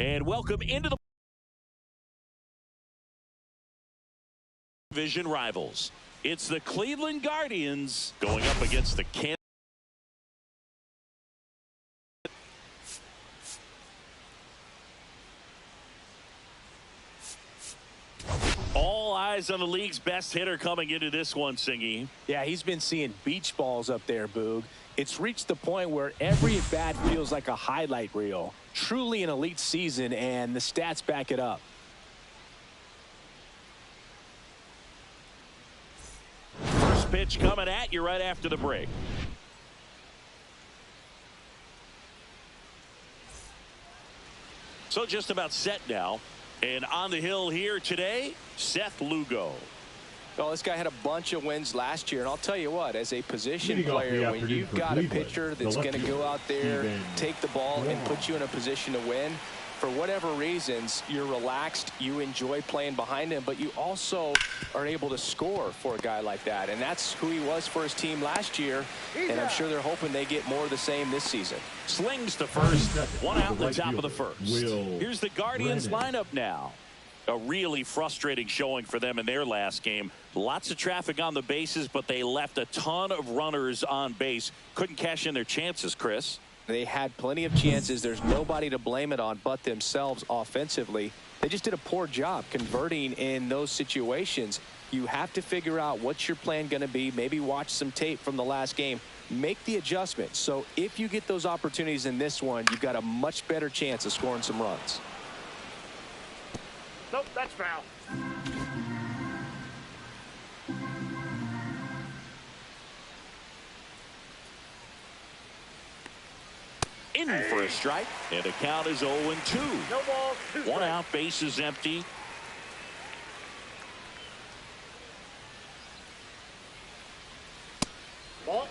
And welcome into the division rivals. It's the Cleveland Guardians going up against the Kansas. All eyes on the league's best hitter coming into this one, Singy. Yeah, he's been seeing beach balls up there, Boog. It's reached the point where every at-bat feels like a highlight reel. Truly an elite season, and the stats back it up. First pitch coming at you right after the break. So just about set now. And on the hill here today, Seth Lugo. Well, this guy had a bunch of wins last year, and I'll tell you what, as a position player, when you've got a pitcher that's going to go out there, take the ball, and put you in a position to win, for whatever reasons, you're relaxed, you enjoy playing behind him, but you also are able to score for a guy like that, and that's who he was for his team last year, and I'm sure they're hoping they get more of the same this season. Slings to first, one out in the top of the first. Here's the Guardians lineup now. A really frustrating showing for them in their last game. Lots of traffic on the bases, but they left a ton of runners on base. Couldn't cash in their chances, Chris. They had plenty of chances. There's nobody to blame it on but themselves offensively. They just did a poor job converting in those situations. You have to figure out what's your plan going to be. Maybe watch some tape from the last game. Make the adjustment. So if you get those opportunities in this one, you've got a much better chance of scoring some runs. Nope, that's foul. In for a strike, and the count is 0-2. No ball, one out, base is empty. Ball.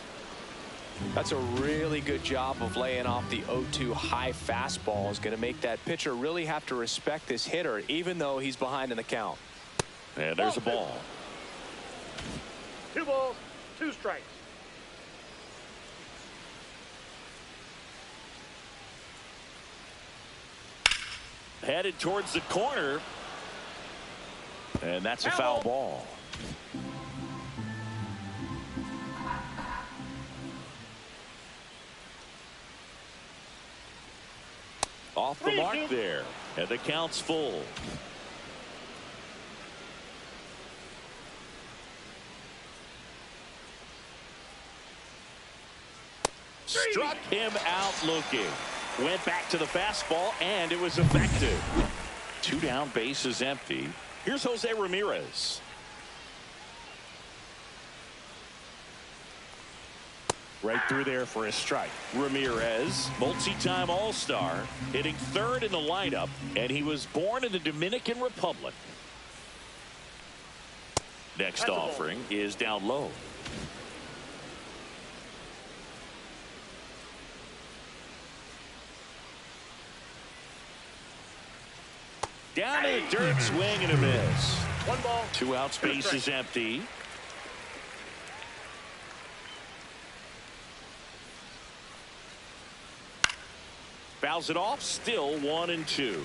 That's a really good job of laying off the 0-2 high fastball. Is going to make that pitcher really have to respect this hitter, even though he's behind in the count. And there's a ball. 2 balls, 2 strikes. Headed towards the corner. And that's a foul ball. Off the mark there. And the count's full. Struck him out looking. Went back to the fastball, and it was effective. 2 down, base is empty. Here's Jose Ramirez. Right through there for a strike. Ramirez, multi-time All-Star, hitting 3rd in the lineup, and he was born in the Dominican Republic. Next offering is down low. Down in the dirt, swing and a miss. 1 ball. 2 outs, base is empty. Fouls it off, still 1-2.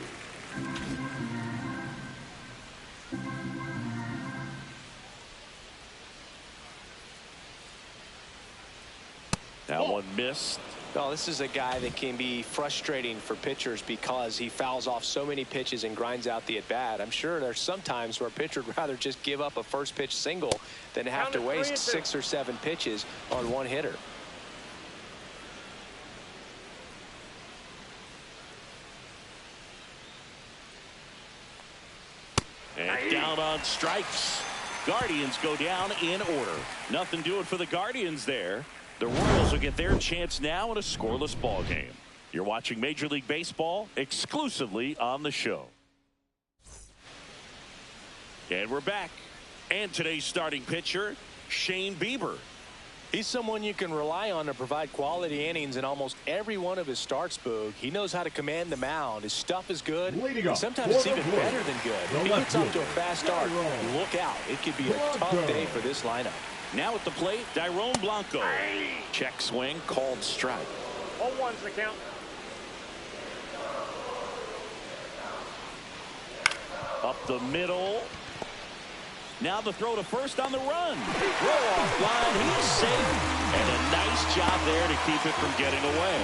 That one missed. Well, this is a guy that can be frustrating for pitchers because he fouls off so many pitches and grinds out the at-bat. I'm sure there's some times where a pitcher would rather just give up a first pitch single than have to waste 6 or 7 pitches on one hitter. And down on strikes. Guardians go down in order. Nothing doing for the Guardians there. The Royals will get their chance now in a scoreless ball game. You're watching Major League Baseball exclusively on the show. And we're back. And today's starting pitcher, Shane Bieber. He's someone you can rely on to provide quality innings in almost every one of his starts, Boog. He knows how to command the mound. His stuff is good. Sometimes it's even better than good. If he gets off to a fast start, look out. It could be a tough day for this lineup. Now at the plate, Dairon Blanco. Check swing, called strike. 0-1's the count. Up the middle. Now the throw to first on the run. Throw off line. He's safe. And a nice job there to keep it from getting away.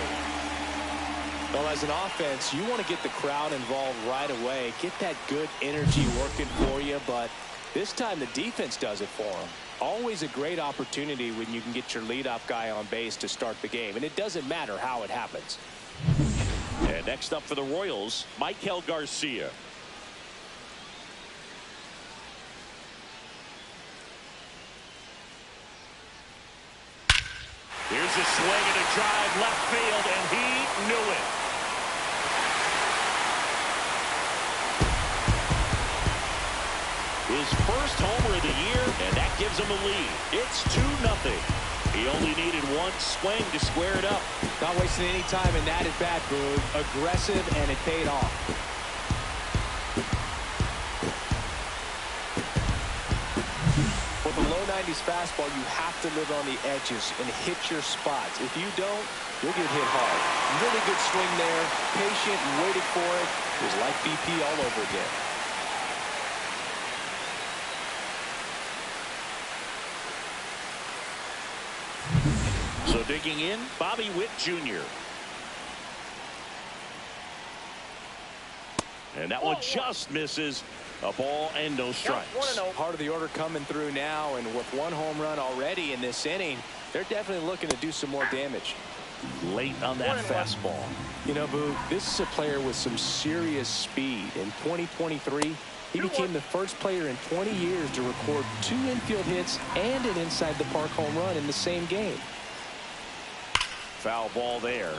Well, as an offense, you want to get the crowd involved right away. Get that good energy working for you. But this time the defense does it for them. Always a great opportunity when you can get your leadoff guy on base to start the game. And it doesn't matter how it happens. And next up for the Royals, Michael Garcia. Here's a swing and a drive left field, and he knew it. His first homer of the year, and that gives him a lead. It's 2-0. He only needed one swing to square it up. Not wasting any time in that at bat, Boog. Aggressive, and it paid off. With a low 90s fastball, you have to live on the edges and hit your spots. If you don't, you'll get hit hard. Really good swing there. Patient, waited for it. It was like BP all over again. So digging in, Bobby Witt Jr. And that one just misses. A ball and no strikes. Part of the order coming through now, and with one home run already in this inning, they're definitely looking to do some more damage. Late on that fastball. You know, Boog, this is a player with some serious speed. In 2023, he became the first player in 20 years to record 2 infield hits and an inside the park home run in the same game. Foul ball there.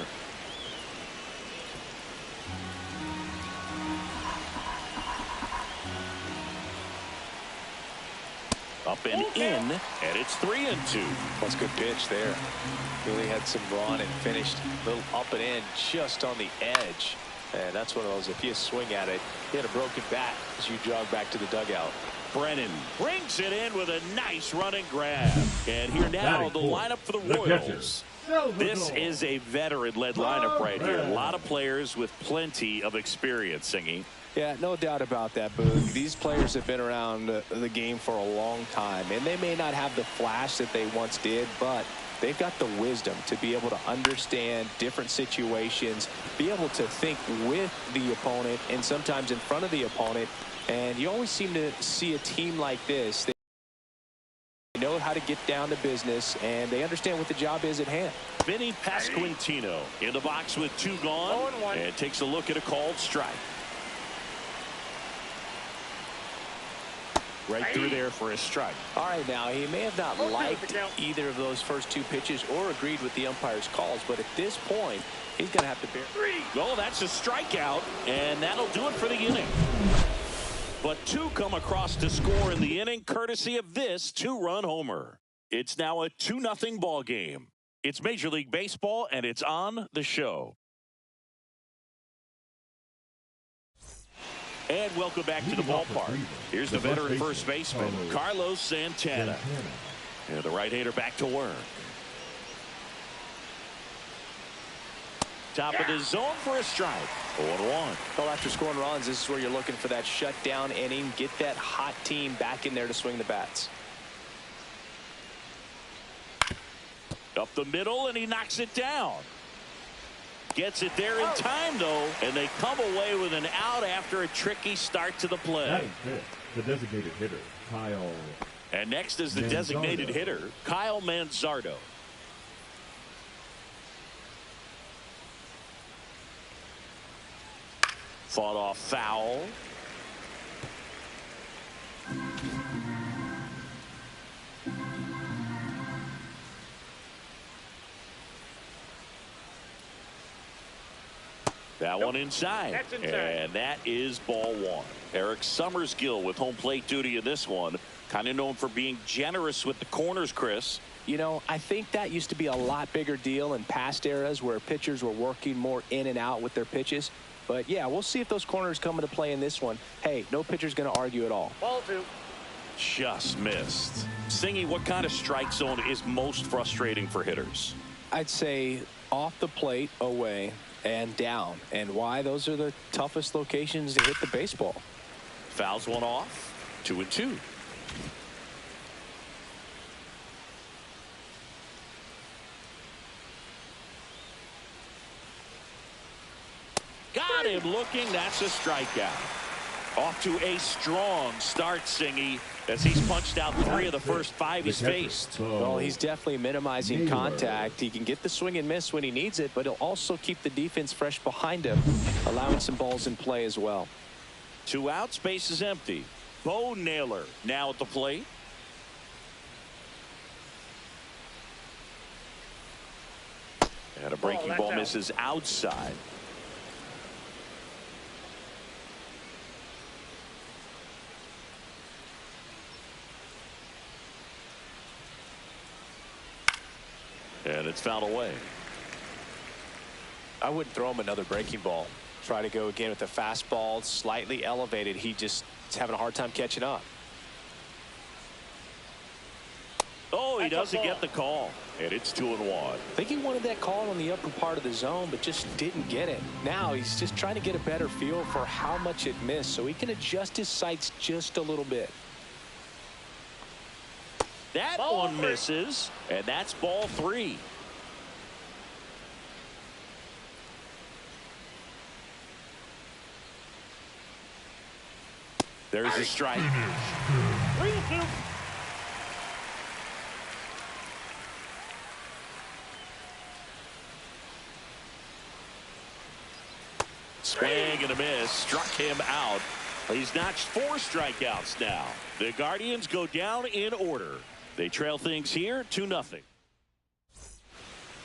Up and in, and it's 3-2. That's a good pitch there. Really had some run and finished a little up and in just on the edge. And that's one of those, if you swing at it, you hit a broken bat as you jog back to the dugout. Brennan brings it in with a nice running grab. And here now, the lineup for the Royals. This is a veteran-led lineup right here. A lot of players with plenty of experience, Singy. Yeah, no doubt about that, Boog. These players have been around the game for a long time, and they may not have the flash that they once did, but they've got the wisdom to be able to understand different situations, be able to think with the opponent and sometimes in front of the opponent. And you always seem to see a team like this. They know how to get down to business, and they understand what the job is at hand. Vinny Pasquantino in the box with 2 gone, and takes a look at a called strike. Right through there for a strike. All right, now, he may have not liked either of those first 2 pitches or agreed with the umpire's calls, but at this point, he's going to have to bear. Oh, that's a strikeout, and that'll do it for the inning. But 2 come across to score in the inning, courtesy of this 2-run homer. It's now a 2-0 ball game. It's Major League Baseball, and it's on the show. And welcome back to the ballpark. Here's the veteran first baseman, Carlos Santana. And the right-hander back to work. Top of the zone for a strike. 0-1. Well, after scoring runs, this is where you're looking for that shutdown inning. Get that hot team back in there to swing the bats. Up the middle, and he knocks it down. Gets it there in time, though, and they come away with an out after a tricky start to the play. That is it. The designated hitter, Kyle. And next is the designated hitter, Kyle Manzardo. Fought off foul. That one inside. And that is ball 1. Eric Summersgill with home plate duty in this one. Kind of known for being generous with the corners, Chris. You know, I think that used to be a lot bigger deal in past eras where pitchers were working more in and out with their pitches. But, yeah, we'll see if those corners come into play in this one. Hey, no pitcher's going to argue at all. Ball 2. Just missed. Singy, what kind of strike zone is most frustrating for hitters? I'd say off the plate, away, and down. And why? Those are the toughest locations to hit the baseball. Fouls one off. 2-2. Got him looking. That's a strikeout. Off to a strong start, Singy, as he's punched out 3 of the first 5 he's faced. Well, he's definitely minimizing contact. He can get the swing and miss when he needs it, but he'll also keep the defense fresh behind him, allowing some balls in play as well. 2 outs, base is empty. Bo Naylor now at the plate. And a breaking ball misses outside. And it's fouled away. I wouldn't throw him another breaking ball. Try to go again with the fastball, slightly elevated. He just is having a hard time catching up. Oh, he doesn't get the call. And it's 2-1. I think he wanted that call on the upper part of the zone, but just didn't get it. Now he's just trying to get a better feel for how much it missed so he can adjust his sights just a little bit. That one misses, and that's ball 3. There's a strike. 3-2. Swing and a miss. Struck him out. He's notched 4 strikeouts now. The Guardians go down in order. They trail things here 2-0.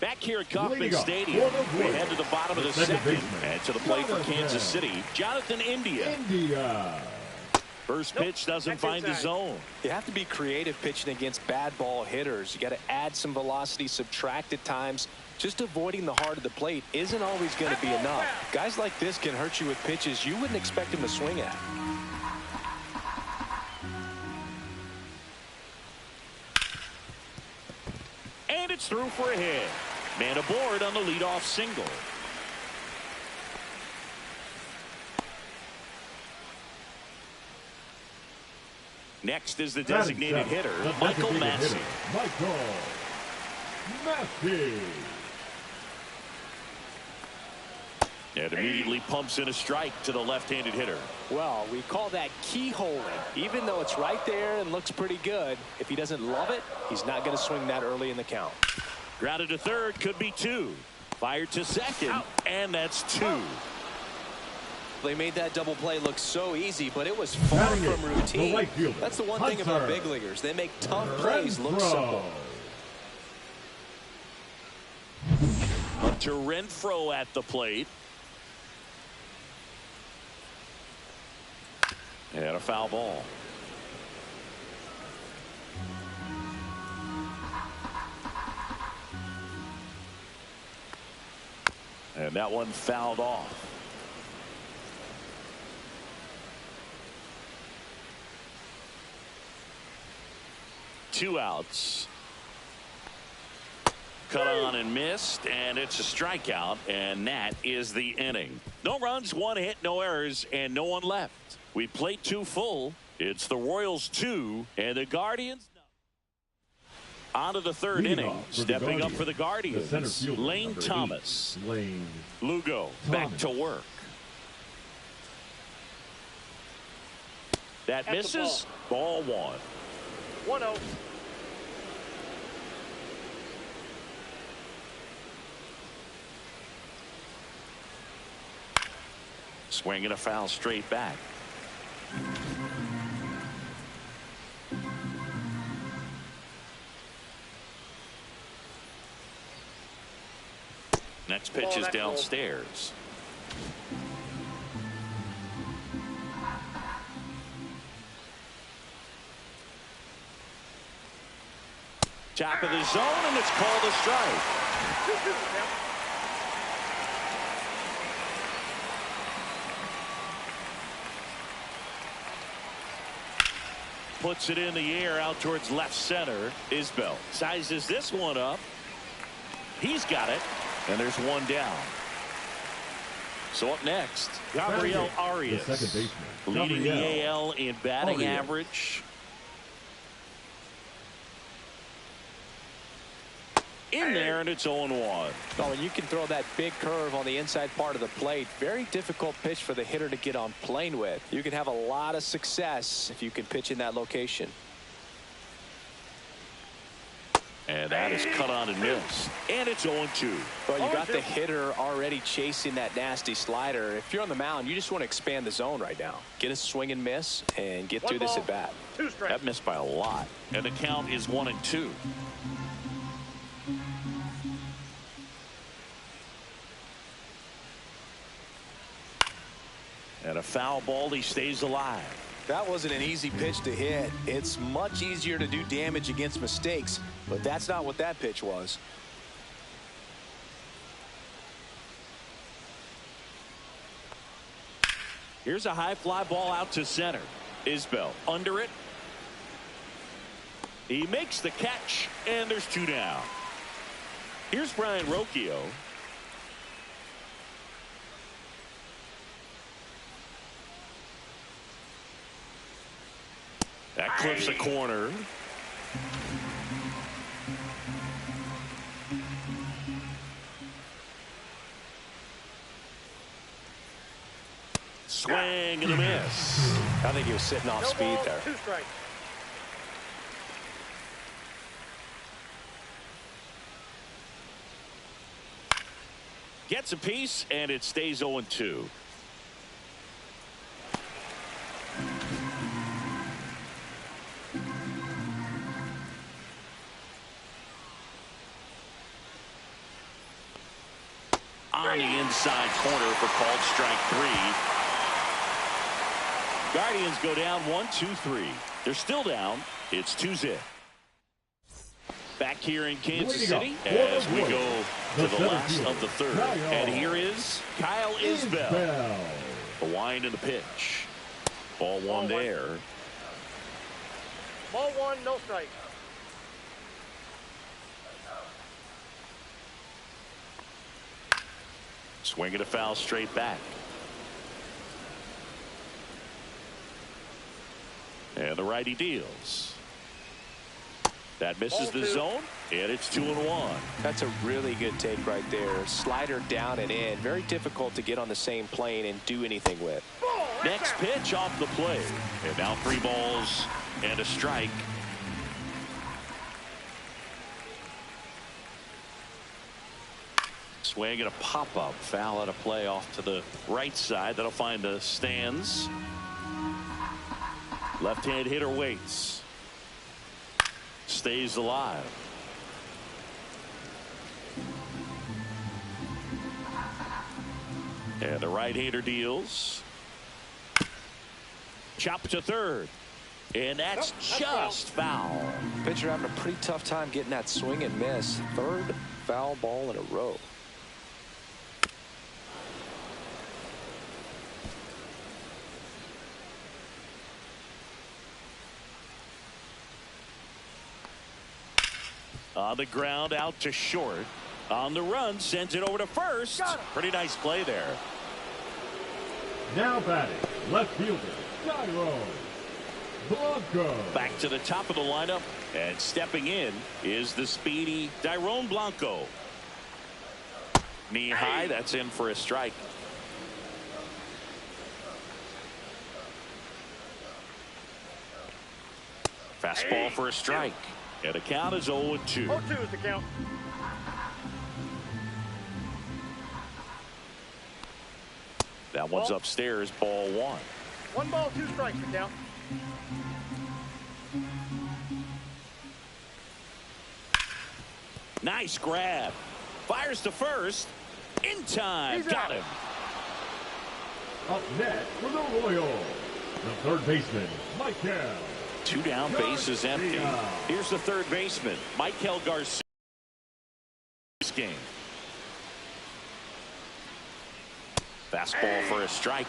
Back here at Kauffman Stadium, we head to the bottom of the second and to the plate for Kansas City. Jonathan India. First pitch doesn't find the zone. You have to be creative pitching against bad ball hitters. You got to add some velocity, subtract at times. Just avoiding the heart of the plate isn't always going to be enough. Guys like this can hurt you with pitches you wouldn't expect him to swing at. And it's through for a hit. Man aboard on the leadoff single. Next is the designated hitter, Michael Massey. Michael Massey. And immediately pumps in a strike to the left-handed hitter. Well, we call that keyholing. Even though it's right there and looks pretty good, if he doesn't love it, he's not going to swing that early in the count. Grounded to third, could be 2. Fired to second, and that's 2. They made that double play look so easy, but it was far from routine. That's the one thing about big leaguers. They make tough plays look simple. Hunter Renfroe at the plate. And a foul ball. And that one fouled off. Two outs. Cut on and missed, and it's a strikeout, and that is the inning. No runs, 1 hit, no errors, and no one left. We played 2 full. It's the Royals 2 and the Guardians. On to the third inning. Stepping up for the Guardians, Lane Thomas. Lugo back to work. That misses. Ball 1. 1-0. Swinging a foul straight back. Next pitch is downstairs. Top of the zone, and it's called a strike. Puts it in the air out towards left center. Isbell sizes this one up. He's got it, and there's one down. So up next, Gabriel Arias, the second baseman, leading the AL in batting average. In there, and it's 0-1. Oh, and you can throw that big curve on the inside part of the plate. Very difficult pitch for the hitter to get on plane with. You can have a lot of success if you can pitch in that location. And that is cut on and missed. And it's 0-2. Well, you got the hitter already chasing that nasty slider. If you're on the mound, you just want to expand the zone right now. Get a swing and miss and get through this at bat. That missed by a lot. And the count is 1-2. And a foul ball. He stays alive. That wasn't an easy pitch to hit. It's much easier to do damage against mistakes, but that's not what that pitch was. Here's a high fly ball out to center. Isbell under it. He makes the catch, and there's 2 down. Here's Brian Rocchio. That clips a corner. Swing and a miss. I think he was sitting off speed there. 2 strikes. Gets a piece, and it stays 0-2. On the inside corner for called strike 3. Guardians go down 1-2-3. They're still down. It's 2-0. Back here in Kansas City as we go to the last of the third. And here is Kyle Isbell. The wind and the pitch. Ball 1 there. Ball 1, no strike. Swing and a foul straight back. And the righty deals. That misses the zone, and it's 2-1. That's a really good take right there. Slider down and in. Very difficult to get on the same plane and do anything with. Next pitch off the plate. And now 3 balls and a strike. Swing and a pop-up. Foul out of play off to the right side. That'll find the stands. Left-hand hitter waits. Stays alive. And the right-hander deals. Chop to third. And that's just foul. Pitcher having a pretty tough time getting that swing and miss. 3rd foul ball in a row. On the ground, out to short. On the run, sends it over to first. Pretty nice play there. Now batting, left fielder, Jairo Blanco. Back to the top of the lineup, and stepping in is the speedy Dairon Blanco. Knee high, that's in for a strike. Fastball for a strike. And the count is 0-2. 0-2 is the count. That one's upstairs, ball 1. 1 ball, 2 strikes, the count. Nice grab. Fires to first. In time. Got him. Up next for the Royals, the 3rd baseman, Michael. 2 down, bases empty. Here's the 3rd baseman, Michael Garcia. This game. Fastball for a strike.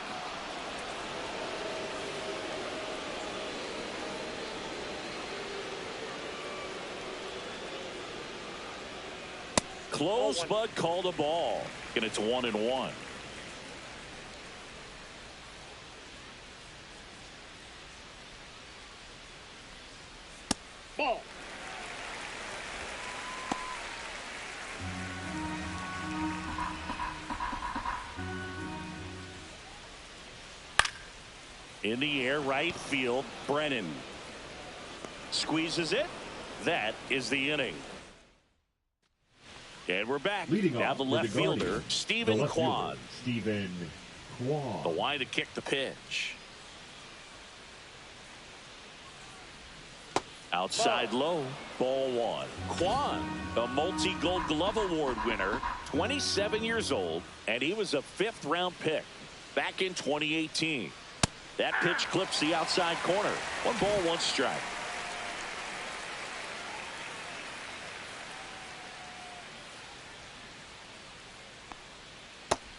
Close, but called a ball. And it's 1-1. In the air, right field, Brennan squeezes it. That is the inning. And we're back. Now the left fielder, Stephen Kwan. The line to kick the pitch. Outside low, ball one. Kwan, a multi-gold glove award winner, 27 years old, and he was a 5th-round pick back in 2018. That pitch clips the outside corner. 1 ball, 1 strike.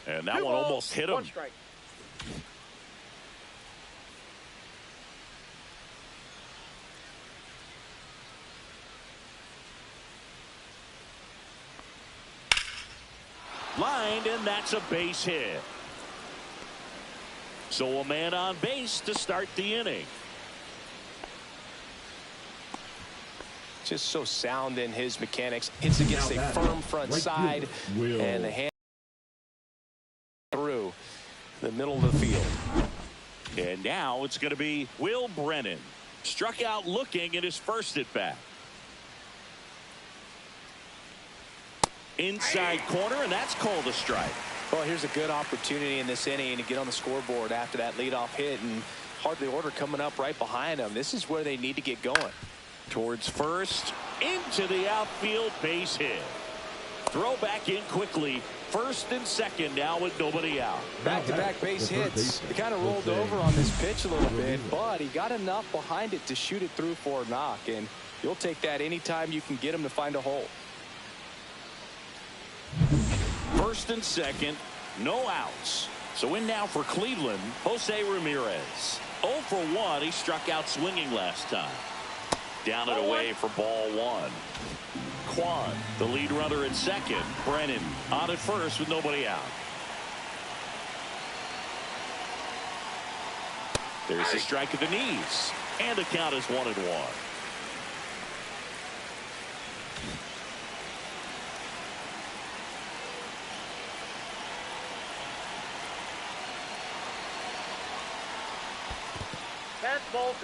And that one almost hit him. 1 strike. Lined, and that's a base hit. So a man on base to start the inning. Just so sound in his mechanics. Hits against a firm front side, and the hand through the middle of the field. And now it's going to be Will Brennan. Struck out looking at his first at bat. Inside corner, and that's called a strike. Well, here's a good opportunity in this inning to get on the scoreboard after that leadoff hit, and hardly order coming up right behind them. This is where they need to get going. Towards first, into the outfield, base hit. Throw back in quickly. First and second now with nobody out. Back-to-back base hits. He kind of rolled over on this pitch a little bit, but he got enough behind it to shoot it through for a knock, and you'll take that anytime you can get him to find a hole. First and second, no outs. So in now for Cleveland, Jose Ramirez. 0 for 1. He struck out swinging last time. Down and away for ball 1. Kwan, the lead runner at second. Brennan on at first with nobody out. There's a strike at the knees, and the count is 1-1.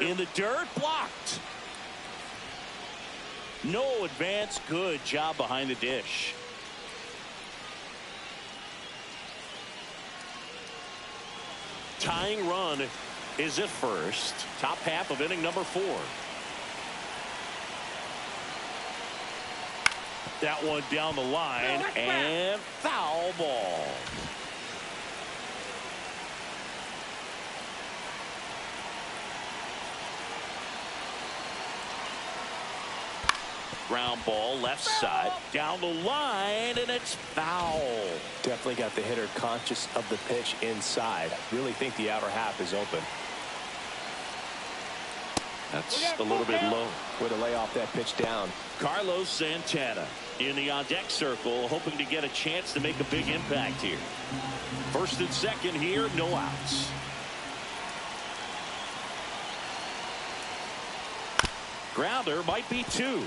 In the dirt, blocked. No advance. Good job behind the dish. Tying run is at first. Top half of inning number 4. That one down the line, and foul ball. Ground ball left side down the line, and it's foul. Definitely got the hitter conscious of the pitch inside. Really think the outer half is open. That's a little bit low. Way to lay off that pitch down. Carlos Santana in the on-deck circle, hoping to get a chance to make a big impact here. First and second here, no outs. Grounder might be 2.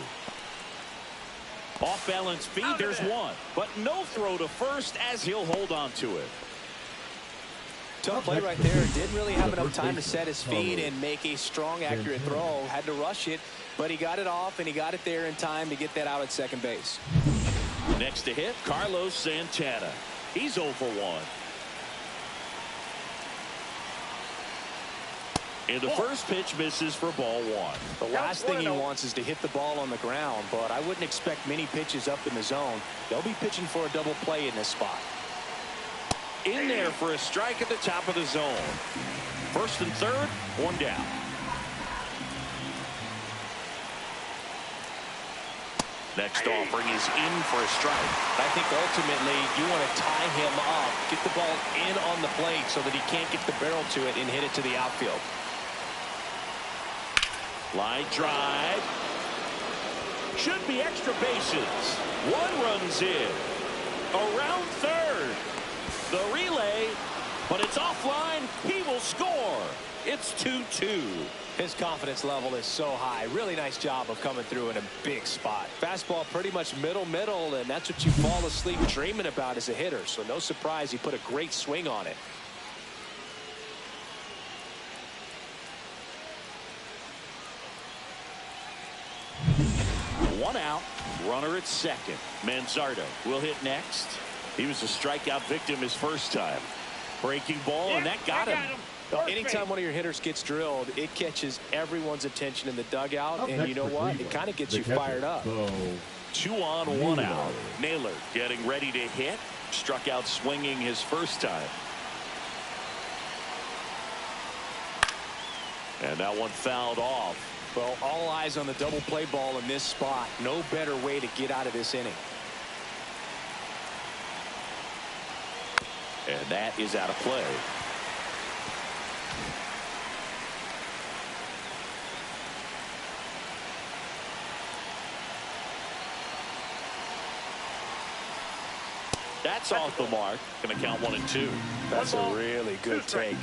Off balance feed, there's 1. But no throw to first as he'll hold on to it. Tough play right there. Didn't really have enough time to set his feet and make a strong, accurate throw. Had to rush it, but he got it off, and he got it there in time to get that out at second base. Next to hit, Carlos Santana. He's 0 for 1. And the first pitch misses for ball 1. The last thing he wants is to hit the ball on the ground, but I wouldn't expect many pitches up in the zone. They'll be pitching for a double play in this spot. In there for a strike at the top of the zone. First and third, 1 down. Next offering is in for a strike. I think ultimately you want to tie him up, get the ball in on the plate so that he can't get the barrel to it and hit it to the outfield. Line drive. Should be extra bases. 1 runs in. Around third. The relay, but it's offline. He will score. It's 2-2. His confidence level is so high. Really nice job of coming through in a big spot. Fastball pretty much middle, and that's what you fall asleep dreaming about as a hitter. So no surprise he put a great swing on it. One out, runner at second. Manzardo will hit next. He was a strikeout victim his first time. Breaking ball, and that got him. Anytime one of your hitters gets drilled, it catches everyone's attention in the dugout, and you know what? It kind of gets you fired up. 2 on, 1 out. Naylor getting ready to hit. Struck out swinging his first time. And that one fouled off. Well, all eyes on the double play ball in this spot. No better way to get out of this inning. And that is out of play. That's off the mark. Going to count 1 and 2. That's a really good take.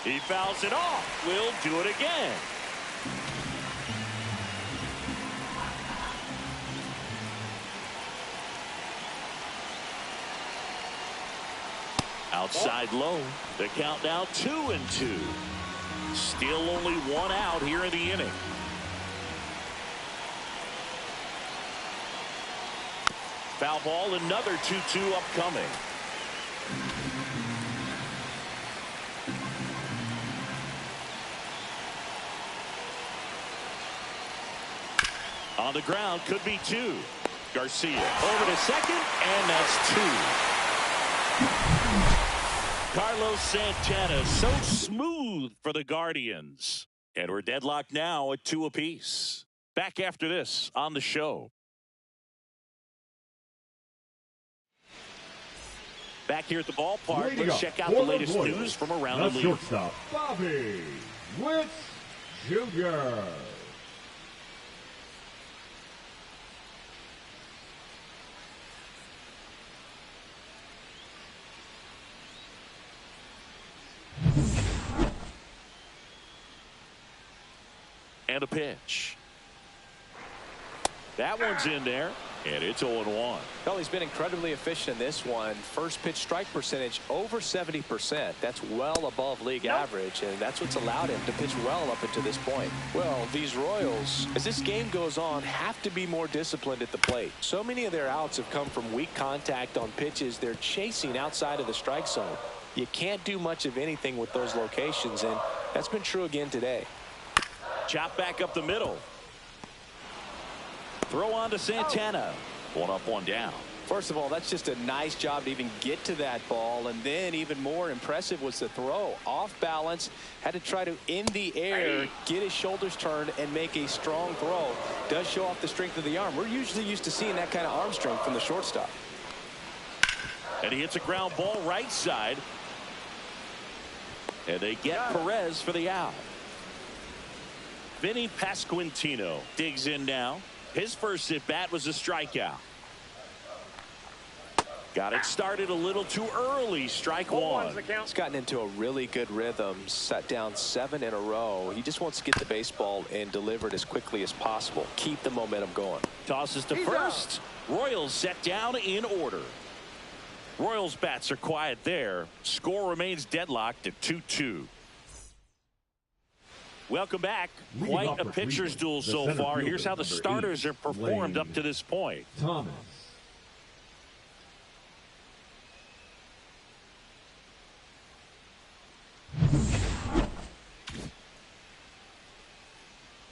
He fouls it off. We'll do it again. Outside low. The count now 2 and 2. Still only 1 out here in the inning. Foul ball, another 2-2 upcoming. On the ground, could be 2. Garcia over to second, and that's 2. Carlos Santana, so smooth for the Guardians. And we're deadlocked now at 2 apiece. Back after this on the show. Back here at the ballpark, let's check out the latest news from around the league. Shortstop, Bobby Witt Jr. And a pitch. That one's in there, and it's 0-1. Well, he's been incredibly efficient in this one. First pitch strike percentage over 70%. That's well above league average, and that's what's allowed him to pitch well up until this point. Well, these Royals, as this game goes on, have to be more disciplined at the plate. So many of their outs have come from weak contact on pitches they're chasing outside of the strike zone. You can't do much of anything with those locations, and that's been true again today. Chop back up the middle. Throw on to Santana. 1 up, 1 down. First of all, that's just a nice job to even get to that ball. And then even more impressive was the throw. Off balance, had to try to in the air, get his shoulders turned and make a strong throw. Does show off the strength of the arm. We're usually used to seeing that kind of arm strength from the shortstop. And he hits a ground ball right side. And they get Perez for the out. Vinny Pasquantino digs in now. His first at bat was a strikeout. Got it started a little too early. Strike 1. He's gotten into a really good rhythm. Sat down 7 in a row. He just wants to get the baseball and deliver it as quickly as possible. Keep the momentum going. Tosses to first. Royals set down in order. Royals bats are quiet there. Score remains deadlocked at 2-2. Welcome back. Quite a pitcher's duel so far. Here's how the starters have performed up to this point. Thomas.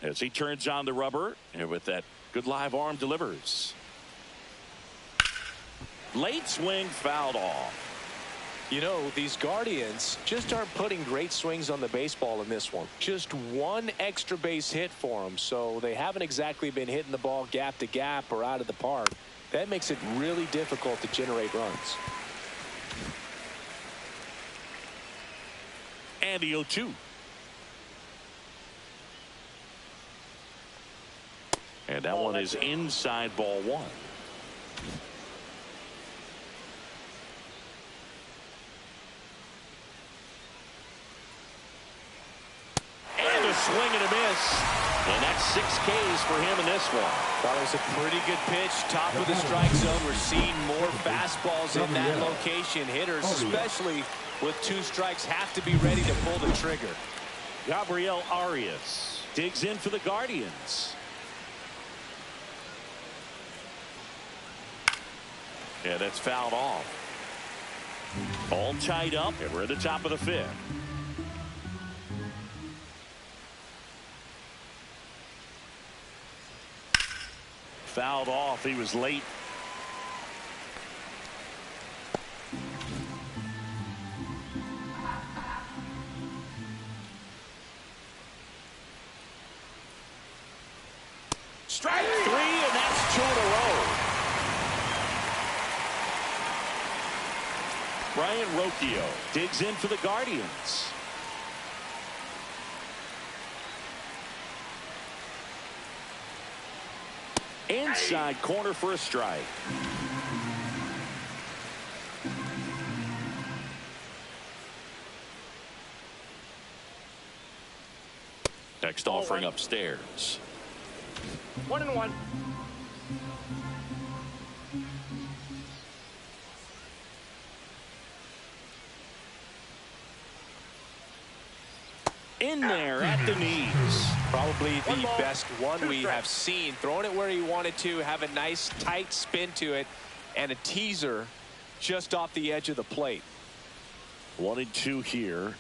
As he turns on the rubber, and with that good live arm delivers. Late swing fouled off. You know, these Guardians just aren't putting great swings on the baseball in this one. Just 1 extra base hit for them, so they haven't exactly been hitting the ball gap to gap or out of the park. That makes it really difficult to generate runs. And the 0-2. And that one is inside ball 1. Swing and a miss. And that's 6 Ks for him in this one. That was a pretty good pitch. Top of the strike zone. We're seeing more fastballs in that location. Hitters, especially with 2 strikes, have to be ready to pull the trigger. Gabriel Arias digs in for the Guardians. Yeah, that's fouled off. All tied up, and we're at the top of the 5th. Fouled off. He was late. Strike 3, and that's 2 in a row. Brian Rocchio digs in for the Guardians. Inside corner for a strike. Next offering upstairs. 1-1. In there at the knees. Probably the best one we have seen. Throwing it where he wanted to, have a nice tight spin to it, and a teaser just off the edge of the plate. 1-2 here.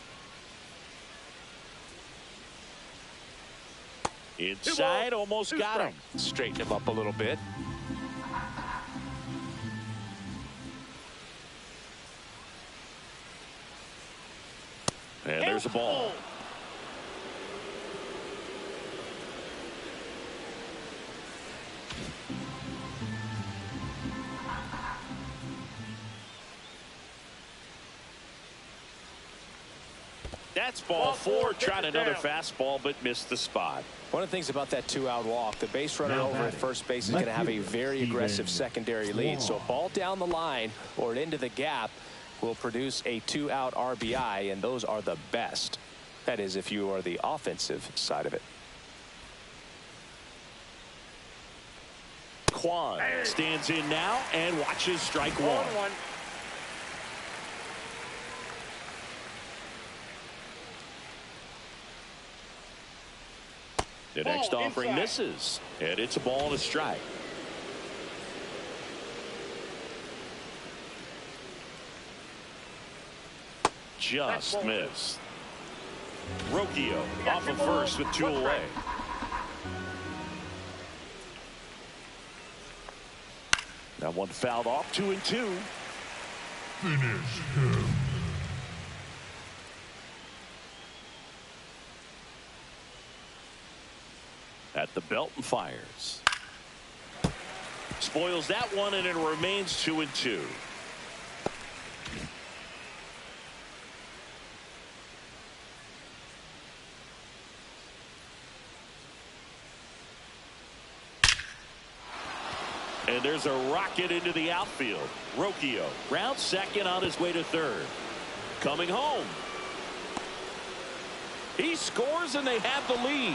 Inside, almost got him. Straighten him up a little bit. And there's a ball. That's ball 4. Tried another fastball, but missed the spot. One of the things about that 2-out walk, the base runner over at first base is going to have a very aggressive secondary lead. So a ball down the line or into the gap will produce a 2-out RBI, and those are the best. That is, if you are the offensive side of it. Kwan stands in now and watches strike 1. The next offering misses, and it's a ball and a strike. Just missed. Rocchio off of first with 2 away. That one fouled off. 2-2. Finish him. At the belt and fires. Spoils that one, and it remains 2-2. And there's a rocket into the outfield. Rocchio rounds second on his way to third. Coming home. He scores, and they have the lead.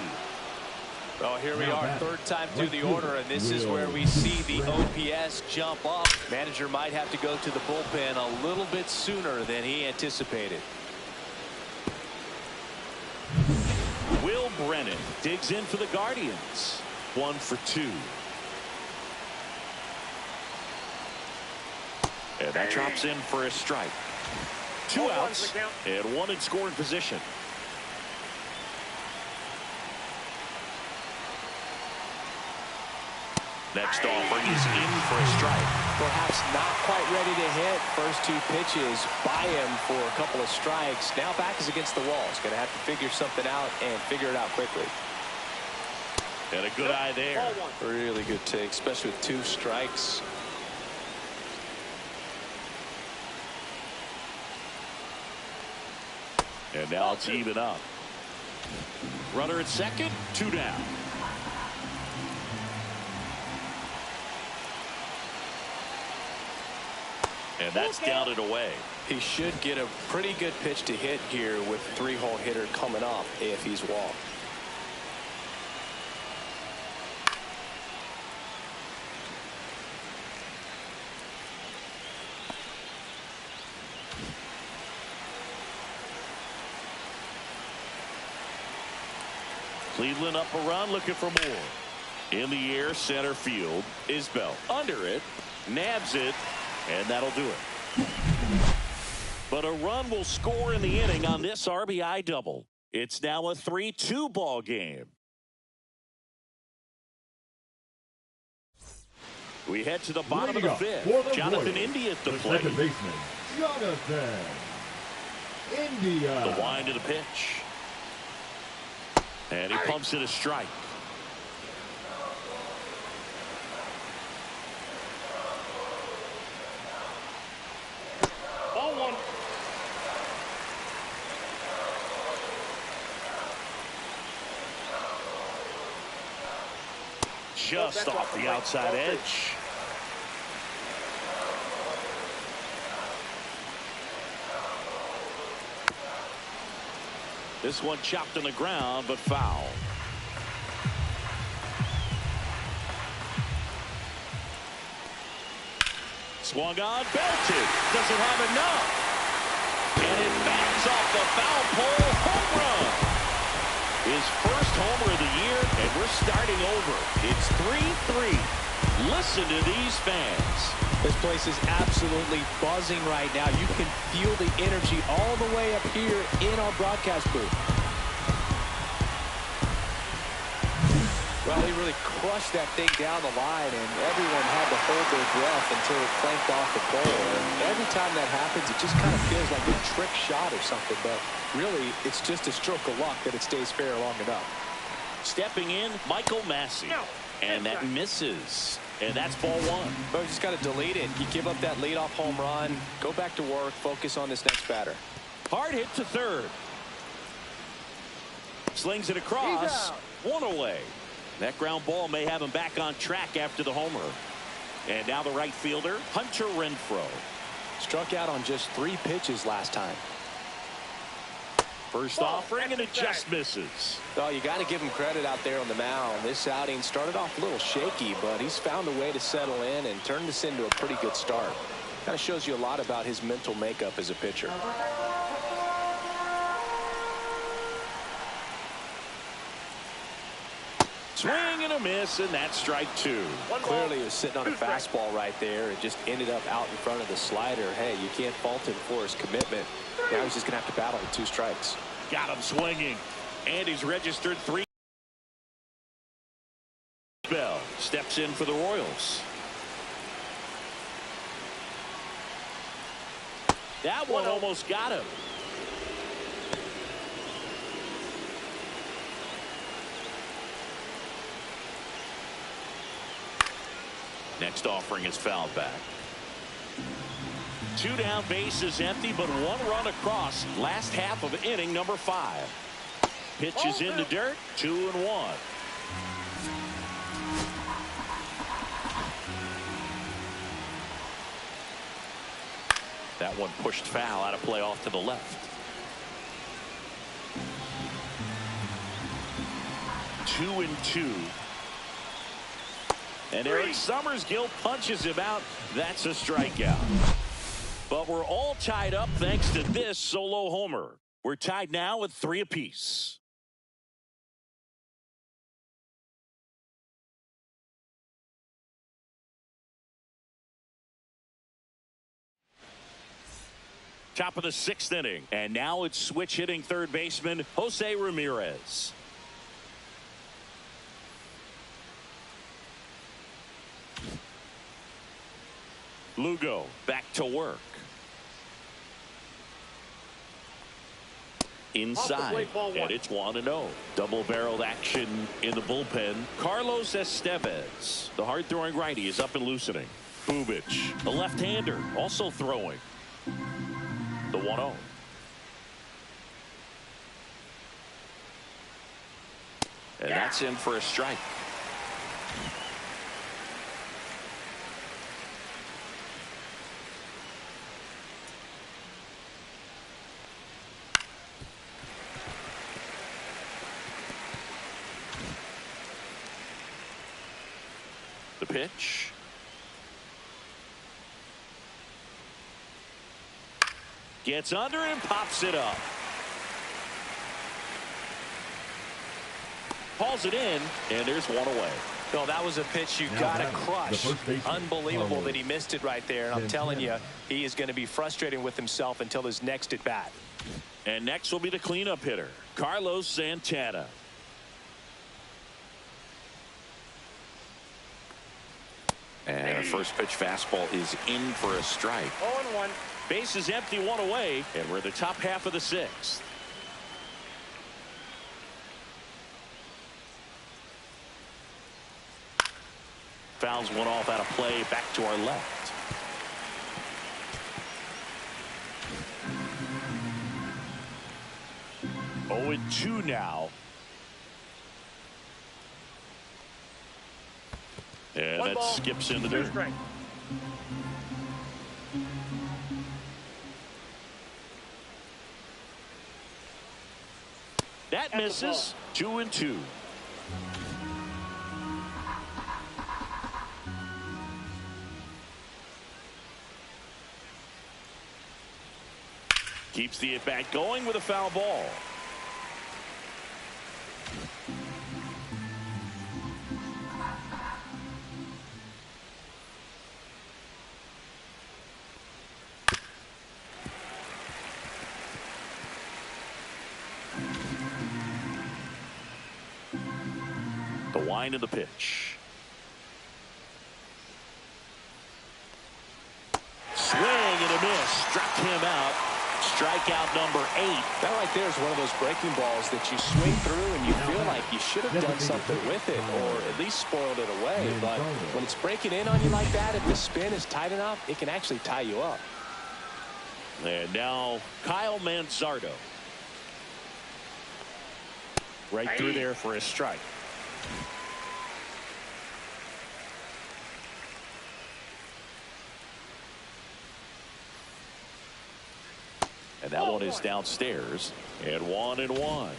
Well, here we are, 3rd time through the order, and this is where we see the OPS jump up. Manager might have to go to the bullpen a little bit sooner than he anticipated. Will Brennan digs in for the Guardians. 1 for 2. And that drops in for a strike. 2 outs and 1 in scoring position. Next offering is in for a strike. Perhaps not quite ready to hit. First 2 pitches by him for a couple of strikes. Now back is against the wall. He's going to have to figure something out and figure it out quickly. And a good eye there. Really good take, especially with 2 strikes. And now it's even up. Runner at second, 2 down. And that's down and away. He should get a pretty good pitch to hit here with 3-hole hitter coming up if he's walked. Cleveland up a run, looking for more. In the air, center field. Isbell under it, nabs it, and that'll do it. But a run will score in the inning on this RBI double. It's now a 3-2 ball game. We head to the bottom of the fifth. Jonathan India at the plate. Second baseman, Jonathan India. The wind of the pitch. And he pumps it a strike. Ball one. Just off the outside edge. This one chopped on the ground, but foul. Swung on, belted. Doesn't have enough. And it backs off the foul pole. Home run. His first homer of the year, and we're starting over. It's 3-3. Listen to these fans. This place is absolutely buzzing right now. You can feel the energy all the way up here in our broadcast booth. Well, he really crushed that thing down the line, and everyone had to hold their breath until it clanked off the pole. And every time that happens, it just kind of feels like a trick shot or something, but really, it's just a stroke of luck that it stays fair long enough. Stepping in, Michael Massey. And that misses. And that's ball one. But you just got to delete it. You give up that leadoff home run, go back to work, focus on this next batter. Hard hit to third. Slings it across. One away. That ground ball may have him back on track after the homer. And now the right fielder, Hunter Renfroe. Struck out on just 3 pitches last time. First offering, and it just misses. Oh, you got to give him credit out there on the mound. This outing started off a little shaky, but he's found a way to settle in and turn this into a pretty good start. Kind of shows you a lot about his mental makeup as a pitcher. Swing and a miss, and that's strike 2. Clearly he was sitting on a fastball right there. It just ended up out in front of the slider. Hey, you can't fault him for his commitment. Now he's just going to have to battle with 2 strikes. Got him swinging. And he's registered 3. Bell steps in for the Royals. That one almost got him. Next offering is fouled back. 2 down, bases empty, but 1 run across. Last half of inning number 5. Pitch is in the dirt. 2-1. That one pushed foul, out of play off to the left. 2-2. And Eric Summersgill punches him out. That's a strikeout. But we're all tied up thanks to this solo homer. We're tied now at 3 apiece. Top of the 6th inning. And now it's switch hitting third baseman Jose Ramirez. Lugo back to work. Inside, and it's 1-0. Double-barreled action in the bullpen. Carlos Estevez, the hard-throwing righty, is up and loosening. Bubich, the left-hander, also throwing. The 1-0. And that's in for a strike. The pitch. Gets under and pops it up. calls it in, and there's one away. Well, that was a pitch you got to crush. Unbelievable that he missed it right there. And I'm telling you, he is going to be frustrated with himself until his next at bat. And next will be the cleanup hitter, Carlos Santana. And a first pitch fastball is in for a strike. 0-1. Base is empty, one away, and we're in the top half of the sixth. Fouls one off out of play, back to our left. Oh, and 2 now. And One that ball, skips into 2 there. strikes. That misses. 2-2. Keeps the at-bat going with a foul ball. The wind of the pitch. Swing and a miss. Struck him out. Strikeout number 8. That right there is one of those breaking balls that you swing through and you feel like you should have done something with it or at least spoiled it away. But when it's breaking in on you like that, if the spin is tight enough, it can actually tie you up. And now Kyle Manzardo. Right through there for a strike. And that one is downstairs. And 1-1.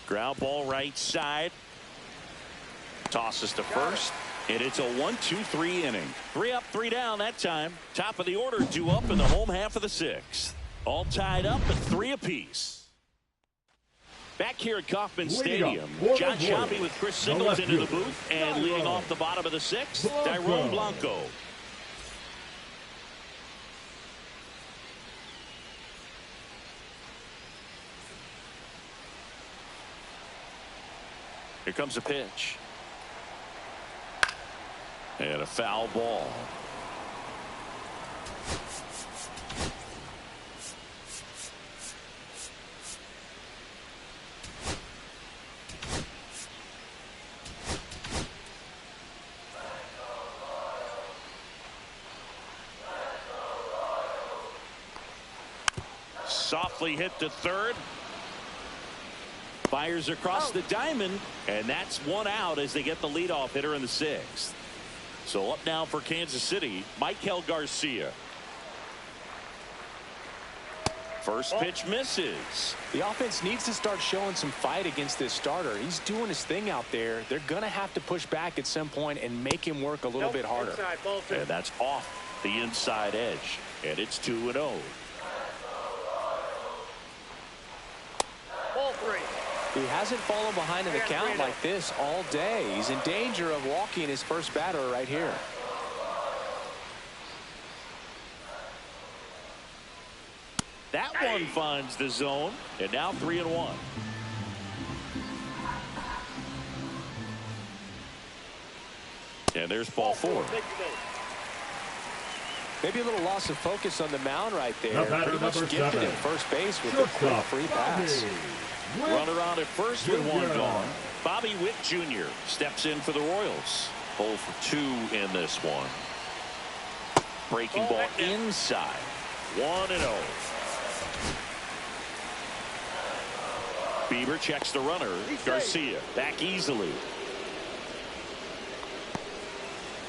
Ground ball right side. Tosses to first. And it's a 1-2-3 inning. 3 up, 3 down that time. Top of the order, 2 up in the home half of the 6th. All tied up at 3 apiece. Back here at Kauffman Stadium, John Sciambi with Chris Singleton in the booth, and leading off the bottom of the 6th, Tyrone Blanco. Here comes a pitch. And a foul ball. Softly hit to third. Fires across the diamond, and that's 1 out as they get the leadoff hitter in the 6th. So up now for Kansas City, Michael Garcia. First pitch misses. The offense needs to start showing some fight against this starter. He's doing his thing out there. They're going to have to push back at some point and make him work a little bit harder. And that's off the inside edge. And it's 2-0. Ball 3. He hasn't fallen behind in the count like this all day. He's in danger of walking his first batter right here. That one finds the zone, and now 3-1. And there's ball 4. Maybe a little loss of focus on the mound right there. Pretty much gifted at first base with a quick free pass. Runner on at first with 1 gone. Bobby Witt Jr. steps in for the Royals. 0 for 2 in this one. Breaking ball inside. 1-0. Bieber checks the runner. Garcia back easily.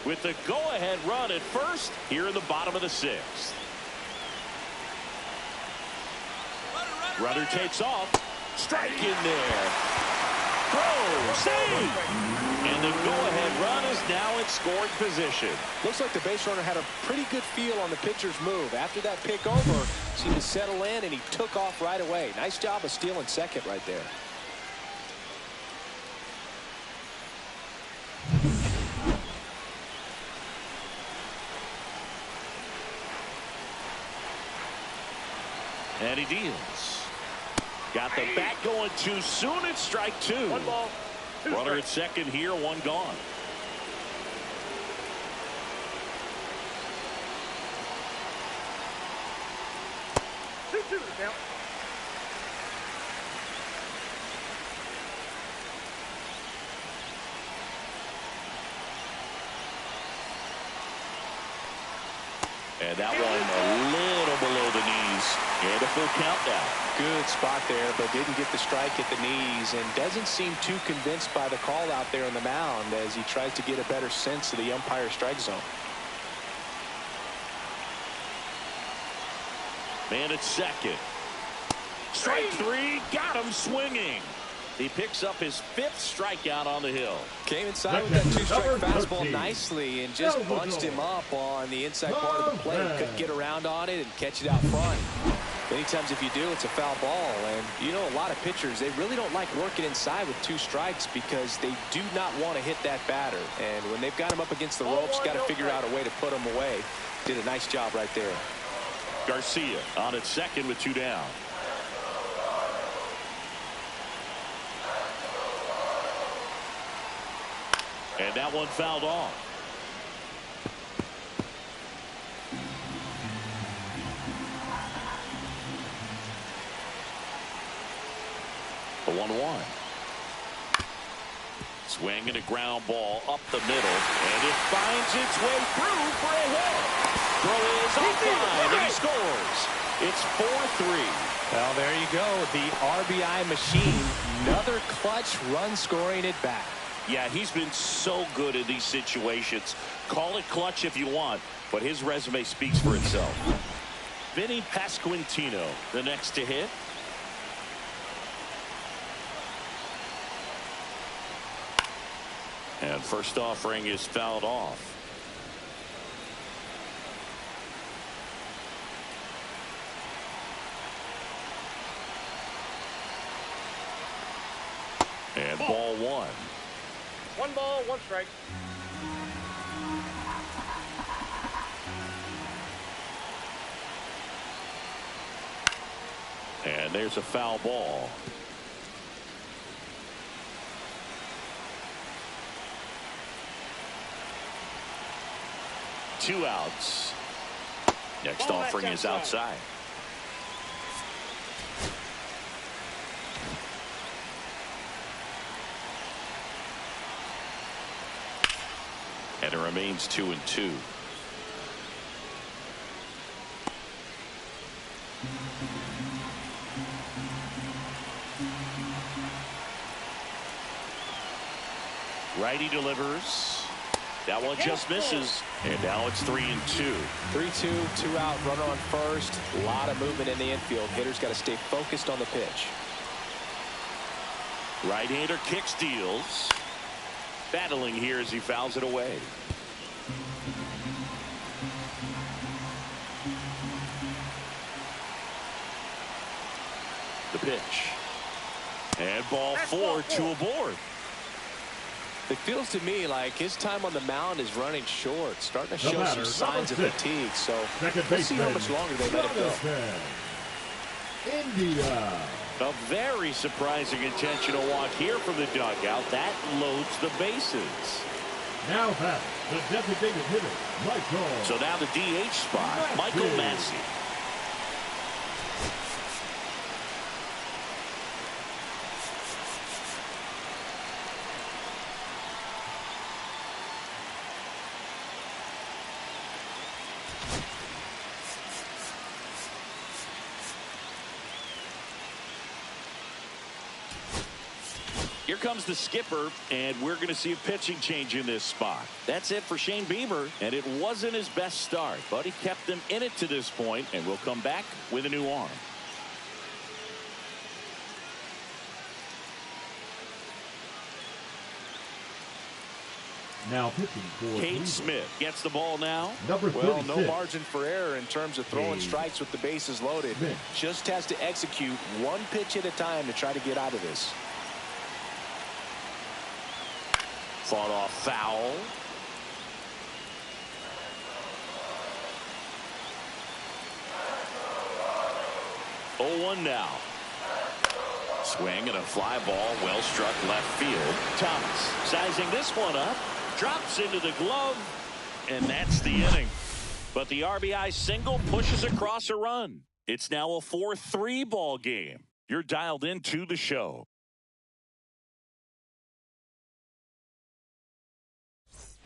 With the go-ahead run at first here in the bottom of the 6th. Runner takes off. Strike in there. throw, see, and the go-ahead run is now in scoring position. Looks like the base runner had a pretty good feel on the pitcher's move. After that pick over, seemed to settle in, and he took off right away. Nice job of stealing second right there. And he deals. Got the bat going too soon. It's strike two. 1 ball, 2 Runner at strikes. second here, 1 gone. Two to count. And that one a little below the knees. And a full count now. Good spot there, but didn't get the strike at the knees, and doesn't seem too convinced by the call out there on the mound as he tries to get a better sense of the umpire strike zone. Man at second. Strike 3, got him swinging. He picks up his 5th strikeout on the hill. Came inside with that 2-strike fastball nicely and just bunched him up on the inside part of the plate. Couldn't get around on it and catch it out front. Many times if you do, it's a foul ball. And you know, a lot of pitchers, they really don't like working inside with 2 strikes because they do not want to hit that batter. And when they've got him up against the ropes, got to figure out a way to put him away. Did a nice job right there. Garcia on at second with 2 down. And that one fouled off. The 1-1. Swinging a ground ball up the middle, and it finds its way through for a hit. Throw is offline, and he scores. It's 4-3. Well, there you go. The RBI machine. Another clutch run scoring at bat. Yeah, he's been so good in these situations. Call it clutch if you want, but his resume speaks for itself. Vinny Pasquantino, the next to hit. And first offering is fouled off. And ball 1. 1 ball, 1 strike. And there's a foul ball. Two outs. Next offering is outside. And it remains 2-2. Righty delivers. That one just misses. And now it's 3-2. 3-2, 2 out, runner on first. A lot of movement in the infield. Hitter's got to stay focused on the pitch. Right-hander kicks, deals. Battling here as he fouls it away. The pitch. And ball 4, 2 aboard. It feels to me like his time on the mound is running short, starting to show some signs of fatigue. So we'll see how much longer they let it go. India. A very surprising intentional walk here from the dugout. That loads the bases. Now back, the designated hitter, Michael. So now the DH spot, Michael Massey. Here comes the skipper, and we're going to see a pitching change in this spot. That's it for Shane Bieber, and it wasn't his best start, but he kept them in it to this point, and will come back with a new arm. Now pitching for Cade Smith gets the ball now. Number 36. Well, no margin for error in terms of throwing strikes with the bases loaded. Smith. Just has to execute one pitch at a time to try to get out of this. Fought off foul. Oh, 1 now. Swing and a fly ball, well struck left field. Thomas sizing this one up, drops into the glove, and that's the inning. But the RBI single pushes across a run. It's now a 4-3 ball game. You're dialed into the show.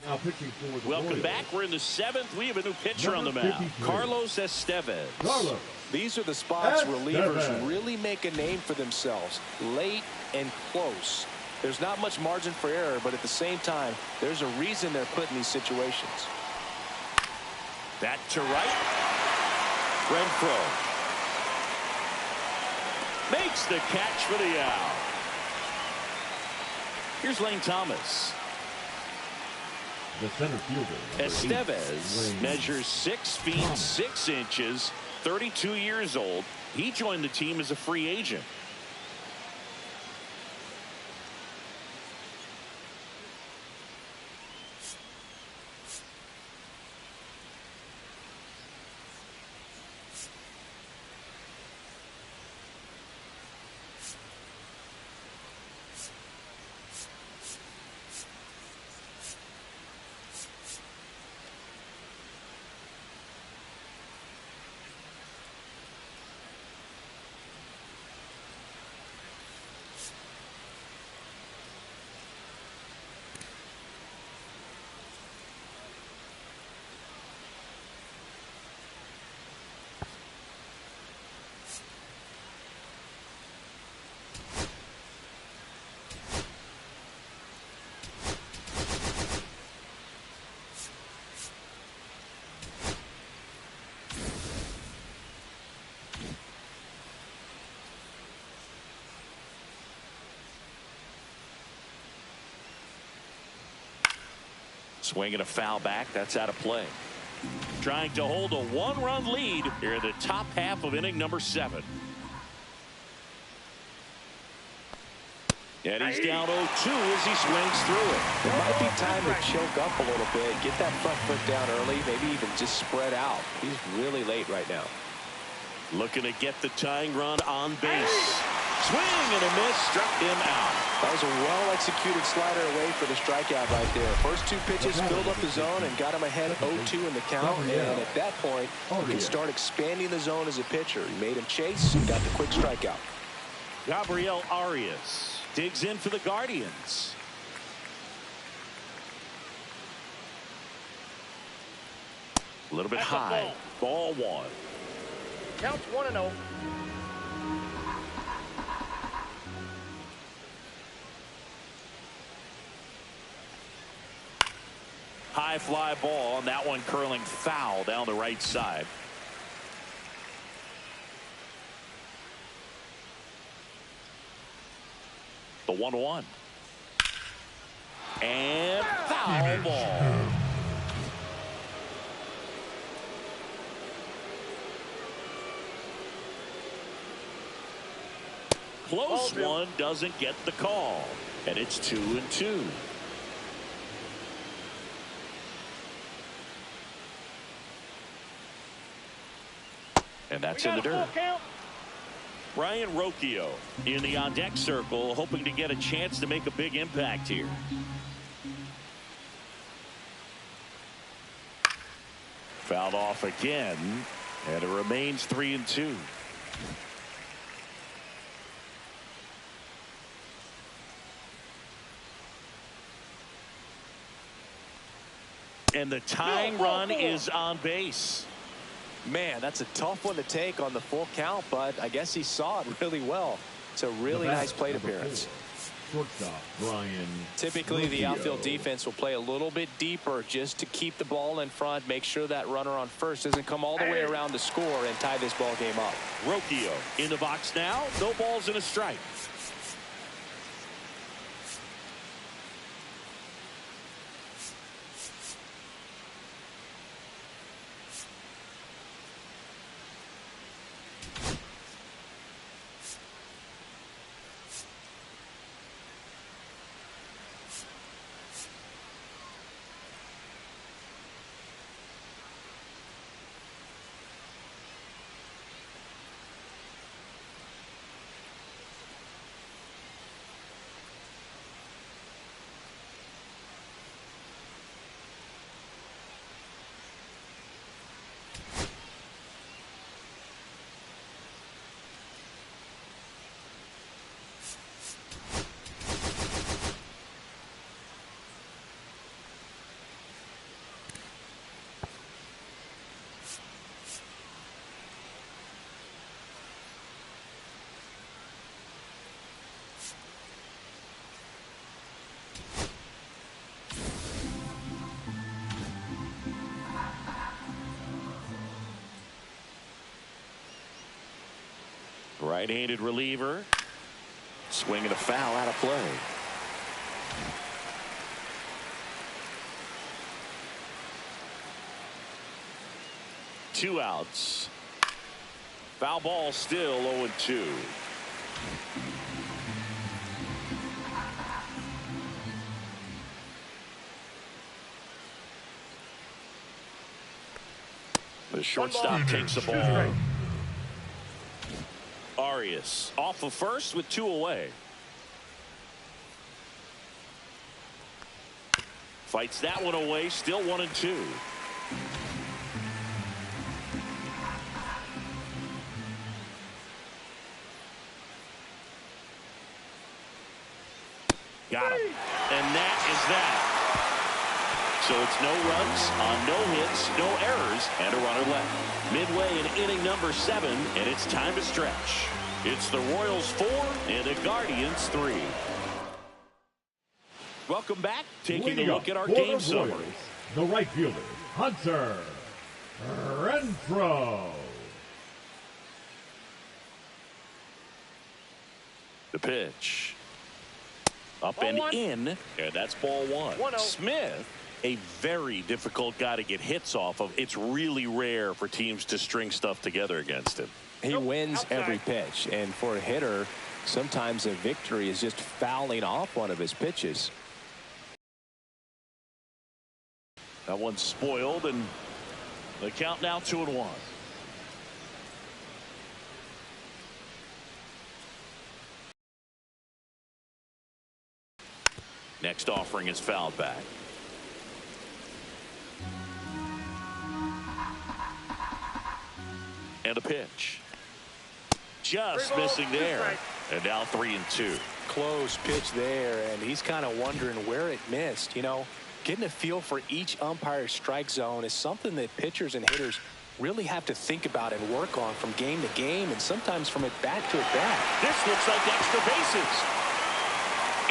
Now pitching for the Welcome Royals. back. We're in the 7th. We have a new pitcher on the Number mound. 53. Carlos Estevez. Carlos. These are the spots relievers Estevez. really make a name for themselves. Late and close. There's not much margin for error, but at the same time, there's a reason they're put in these situations. That to right. Renfroe makes the catch for the out. Here's Lane Thomas. The center fielder. Estevez measures 6 feet 6 inches, 32 years old. He joined the team as a free agent. Swinging a foul back. That's out of play. Trying to hold a 1-run lead here in the top half of inning number 7. And he's down 0-2 as he swings through it. It might be time to choke up a little bit, get that front foot down early, maybe even just spread out. He's really late right now. Looking to get the tying run on base. Swing and a miss, struck him out. That was a well-executed slider away for the strikeout right there. First 2 pitches filled up the zone and got him ahead 0-2 in the count. And at that point, you can start expanding the zone as a pitcher. He made him chase and got the quick strikeout. Gabriel Arias digs in for the Guardians. A little bit That's a high. Ball 1. Counts 1-0. High fly ball, and that one curling foul down the right side. The 1-1. And foul ball. Close one, doesn't get the call. And it's 2-2. And that's in the dirt. Ryan Rocchio in the on-deck circle, hoping to get a chance to make a big impact here. Fouled off again, and it remains 3-2. And the tying run is on base. Man, that's a tough one to take on the full count, but I guess he saw it really well. It's a really nice plate appearance. Shortstop, Brian. Typically, the Rocchio. outfield defense will play a little bit deeper just to keep the ball in front, make sure that runner on first doesn't come all the way around to score and tie this ball game up. Rocchio in the box now. No balls and a strike. Right-handed reliever. Swinging a foul out of play. Two outs. Foul ball, still 0-2. The shortstop takes the ball. Arias off of first with 2 away. Fights that one away, still 1-2. Got him. And that is that. So it's no runs on no hits, no errors, and a runner left. Midway in inning number 7, and it's time to stretch. It's the Royals 4 and the Guardians 3. Welcome back. Taking a look at our game summary. The right fielder, Hunter Renfroe. The pitch. Up and in, and that's ball 1. Smith, a very difficult guy to get hits off of. It's really rare for teams to string stuff together against him. He wins every pitch, and for a hitter, sometimes a victory is just fouling off one of his pitches. That one's spoiled, and the count now 2-1. Next offering is fouled back. And a pitch. Just missing there. And now 3-2. Close pitch there, and he's kind of wondering where it missed. You know, getting a feel for each umpire's strike zone is something that pitchers and hitters really have to think about and work on from game to game, and sometimes from at bat to at bat. This looks like extra bases.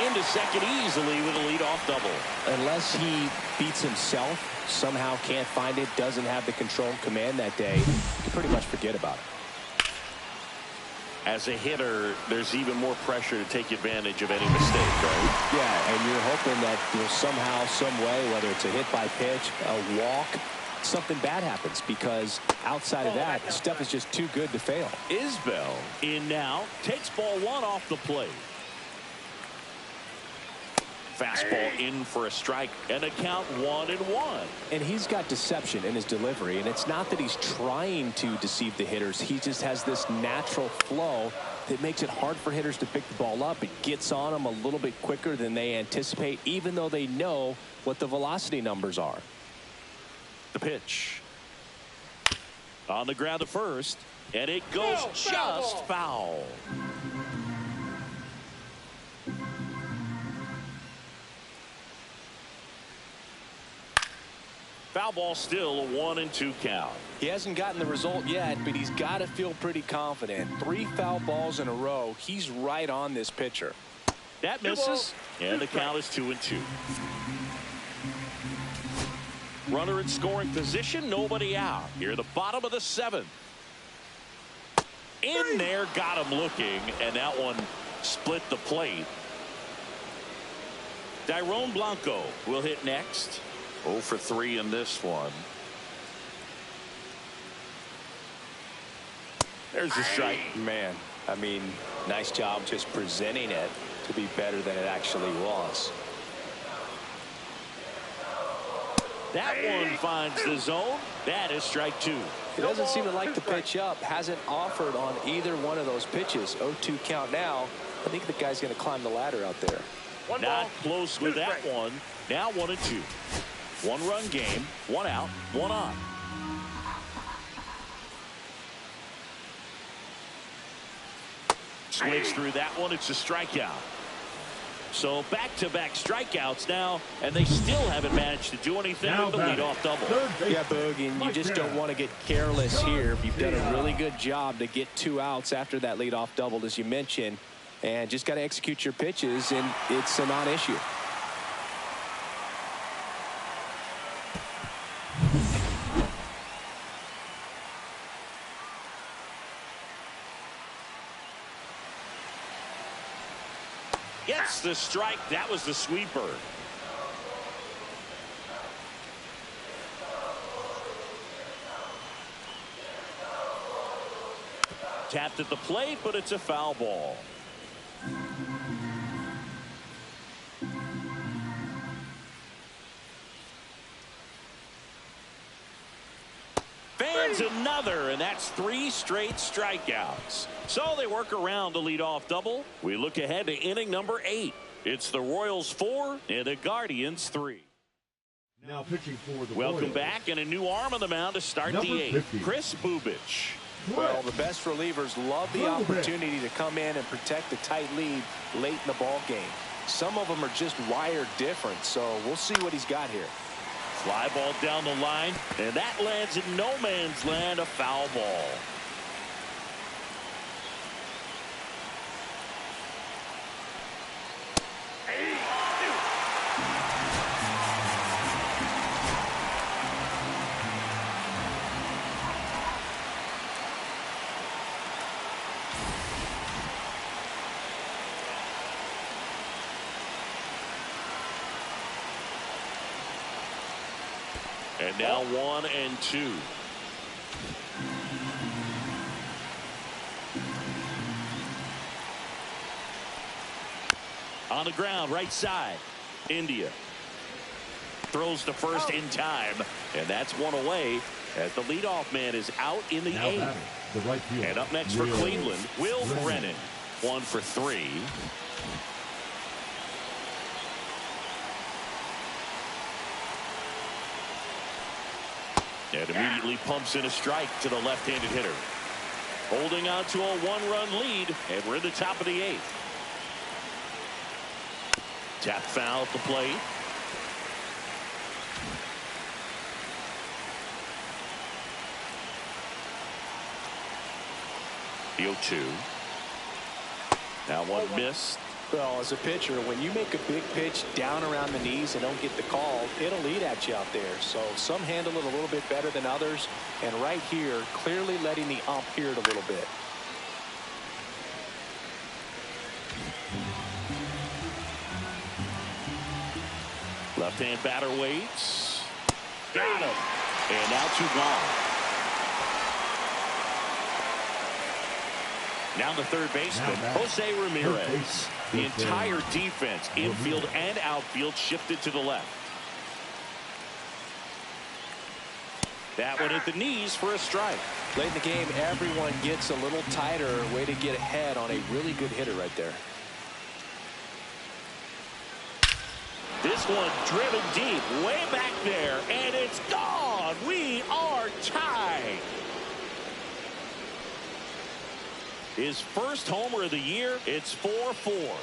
Into second easily with a leadoff double. Unless he beats himself, somehow can't find it, doesn't have the control and command that day, you can pretty much forget about it. As a hitter, there's even more pressure to take advantage of any mistake, right? Yeah, and you're hoping that, you know, somehow, some way, whether it's a hit by pitch, a walk, something bad happens, because outside of that, stuff is just too good to fail. Isbell in now, takes ball 1 off the plate. Fastball in for a strike, and a count 1-1. And he's got deception in his delivery, and it's not that he's trying to deceive the hitters. He just has this natural flow that makes it hard for hitters to pick the ball up. It gets on them a little bit quicker than they anticipate, even though they know what the velocity numbers are. The pitch. On the ground to first, and it goes just foul. Foul ball, still a 1-2 count. He hasn't gotten the result yet, but he's got to feel pretty confident. 3 foul balls in a row. He's right on this pitcher. That misses, and the count is 2-2. Runner in scoring position, nobody out. Here, the bottom of the 7th. In there, got him looking, and that one split the plate. Dairon Blanco will hit next. 0 for 3 in this one. There's the strike. Man, I mean, nice job just presenting it to be better than it actually was. That one finds the zone. That is strike 2. He doesn't seem to like the pitch up. Hasn't offered on either one of those pitches. 0-2 count now. I think the guy's going to climb the ladder out there. Not close with that one. Now 1-2. 1-run game, 1 out, 1 on. Swings through that one. It's a strikeout. So back-to-back strikeouts now, and they still haven't managed to do anything with the leadoff double. Yeah, Boog, and you just don't want to get careless here. You've done a really good job to get 2 outs after that leadoff double, as you mentioned, and just got to execute your pitches, and it's a non-issue. Gets the strike. That was the sweeper. Tapped at the plate, but it's a foul ball. Fans another, and that's 3 straight strikeouts. So they work around the leadoff double. We look ahead to inning number 8. It's the Royals 4 and the Guardians 3. Now pitching for the Welcome Royals. back, and a new arm on the mound to start Number the 8th. 50. Chris Bubich. Well, the best relievers love the opportunity to come in and protect a tight lead late in the ball game. Some of them are just wired different, so we'll see what he's got here. Fly ball down the line, and that lands in no man's land, a foul ball. And now 1-2. On the ground, right side. India throws to first in time, and that's one away as the leadoff man is out in the 8th. The right field. And up next for Cleveland, Will Brennan. 1 for 3. And immediately pumps in a strike to the left-handed hitter. Holding on to a 1-run lead, and we're in the top of the 8th. Tap foul at the plate. The 0-2. Now one missed. Well, as a pitcher, when you make a big pitch down around the knees and don't get the call, it'll eat at you out there. So some handle it a little bit better than others. And right here, clearly letting the ump hear it a little bit. Left-hand batter waits. Got him. And now 2 gone. Now the third baseman, Jose Ramirez. The entire defense, infield and outfield, shifted to the left. That one at the knees for a strike. Late in the game, everyone gets a little tighter. Way to get ahead on a really good hitter right there. This one driven deep, way back there, and it's gone. We are tied. His first homer of the year. It's 4-4.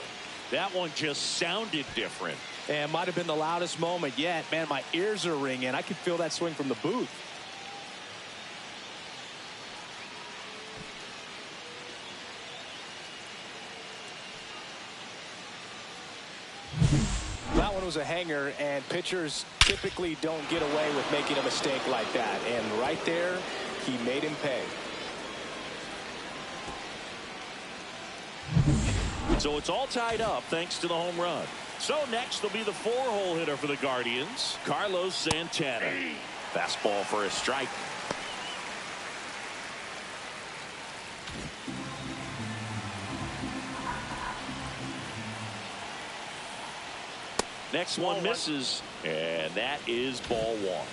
That one just sounded different. And might have been the loudest moment yet. Man, my ears are ringing. I could feel that swing from the booth. That one was a hanger, and pitchers typically don't get away with making a mistake like that. And right there, he made him pay. So it's all tied up thanks to the home run. So next will be the 4-hole hitter for the Guardians, Carlos Santana. Fastball for a strike. Next one misses, and that is ball 1.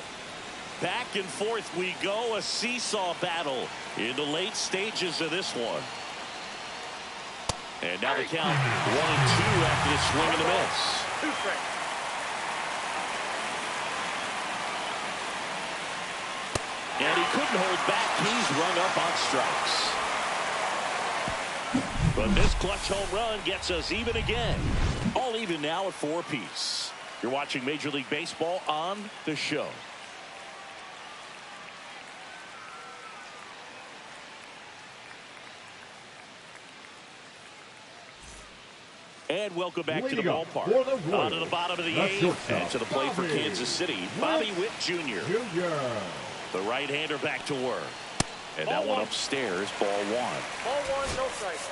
Back and forth we go, a seesaw battle in the late stages of this one. And now the count 1-2 after the swing and the miss. 2 strikes. And he couldn't hold back. He's rung up on strikes. But this clutch home run gets us even again. All even now at 4 apiece. You're watching Major League Baseball on The Show. And welcome back to the ballpark. On to the bottom of the 8th. And to the plate for Kansas City, Bobby Witt Jr. The right-hander back to work. And that one upstairs, ball 1. Ball 1, no strikes.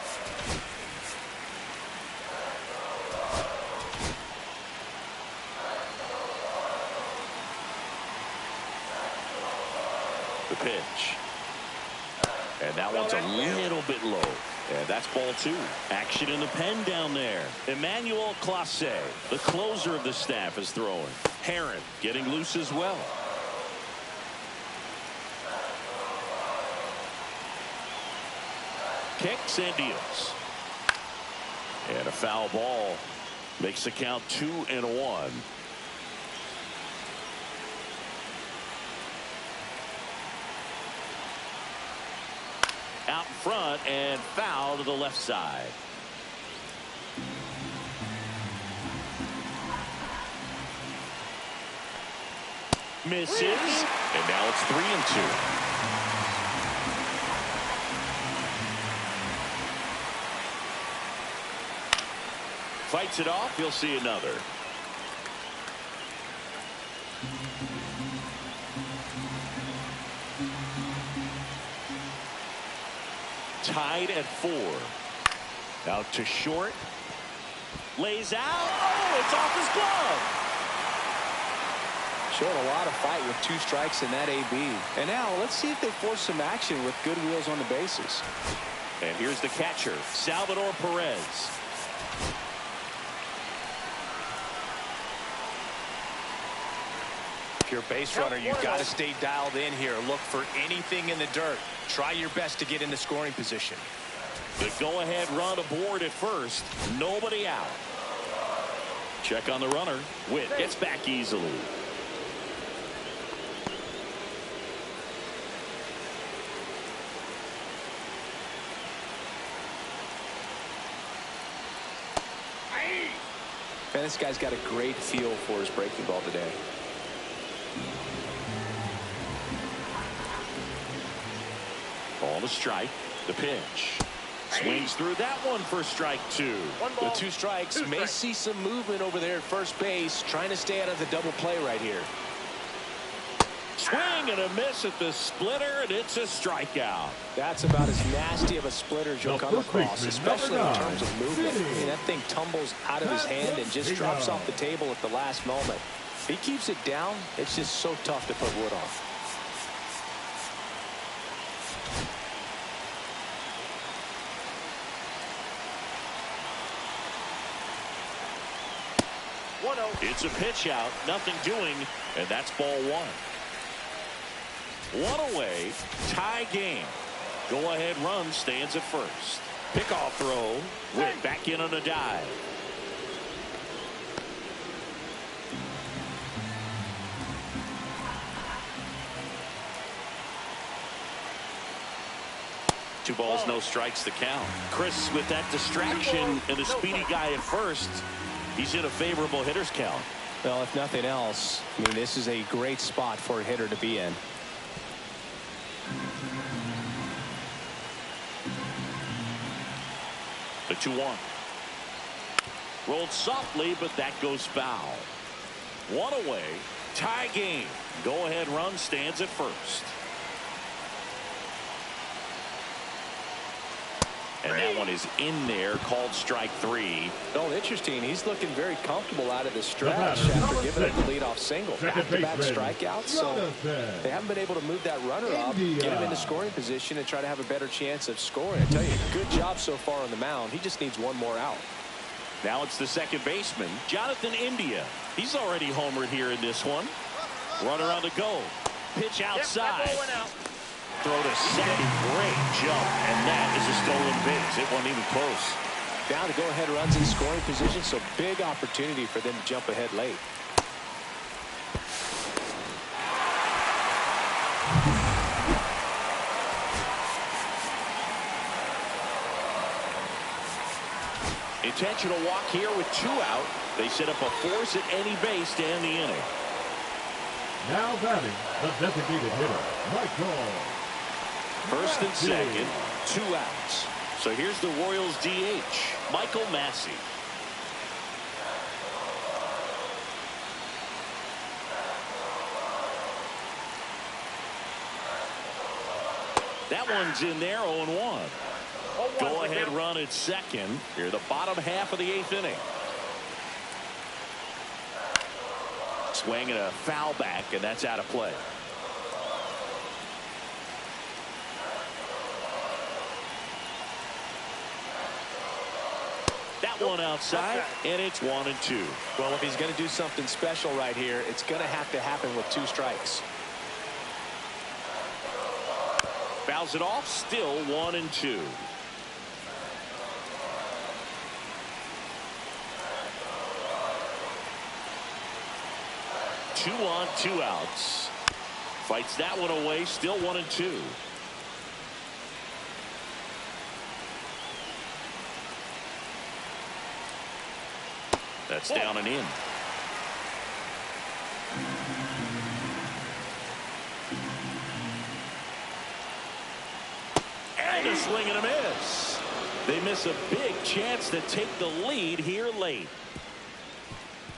The pitch. And that one's a little bit low. And that's ball 2. Action in the pen down there. Emmanuel Clase, the closer of the staff, is throwing. Heron getting loose as well. Kicks and deals. And a foul ball makes the count 2-1. Out in front and foul to the left side. Misses. And now it's 3-2. Fights it off. You'll see another. Tied at 4. Out to short. Lays out. Oh, it's off his glove. Showing a lot of fight with 2 strikes in that AB. And now let's see if they force some action with good wheels on the bases. And here's the catcher, Salvador Perez. If you're a base runner, you've got to stay dialed in here. Look for anything in the dirt. Try your best to get into scoring position. The go-ahead run aboard at first. Nobody out. Check on the runner. Witt gets back easily. Man, this guy's got a great feel for his breaking ball today. Ball to strike. The pitch. Swings through that one for strike 2. The 2 strikes may see some movement over there at first base, trying to stay out of the double play right here. Swing and a miss at the splitter, and it's a strikeout. That's about as nasty of a splitter as you'll come across, especially in terms of movement. I mean, that thing tumbles out of his hand and just drops off the table at the last moment. If he keeps it down, it's just so tough to put Wood on. It's a pitch out, nothing doing, and that's ball 1. 1 away, tie game. Go-ahead run stands at first. Pickoff throw. Witt back in on a dive. Two balls, no strikes to count. Chris, with that distraction and the speedy guy at first, he's in a favorable hitter's count. Well, if nothing else, I mean, this is a great spot for a hitter to be in. The 2-1. Rolled softly, but that goes foul. 1 away, tie game. Go-ahead run stands at first. And that one is in there, called strike 3. Oh, interesting. He's looking very comfortable out of the stretch after giving up the leadoff single. Back-to-back strikeouts, so they haven't been able to move that runner up, get him into scoring position, and try to have a better chance of scoring. I tell you, good job so far on the mound. He just needs one more out. Now it's the second baseman, Jonathan India. He's already homered here in this one. Runner on the go. Pitch outside. Throw to second, great jump, and that is a stolen base. It wasn't even close. Now the go-ahead runs in scoring position, so big opportunity for them to jump ahead late. Intentional walk here with 2 out. They set up a force at any base to end the inning. Now batting, the designated hitter, Michael. First and second, 2 outs. So here's the Royals DH, Michael Massey. That one's in there, 0-1. Go-ahead run at second. Here, the bottom half of the 8th inning. Swing and a foul back, and that's out of play. that one outside, and it's 1-2. Well, if he's going to do something special right here, it's going to have to happen with 2 strikes. Fouls it off, still 1-2. 2 on, 2 outs. Fights that one away, still 1-2. That's down and in. And a swing and a miss. They miss a big chance to take the lead here late.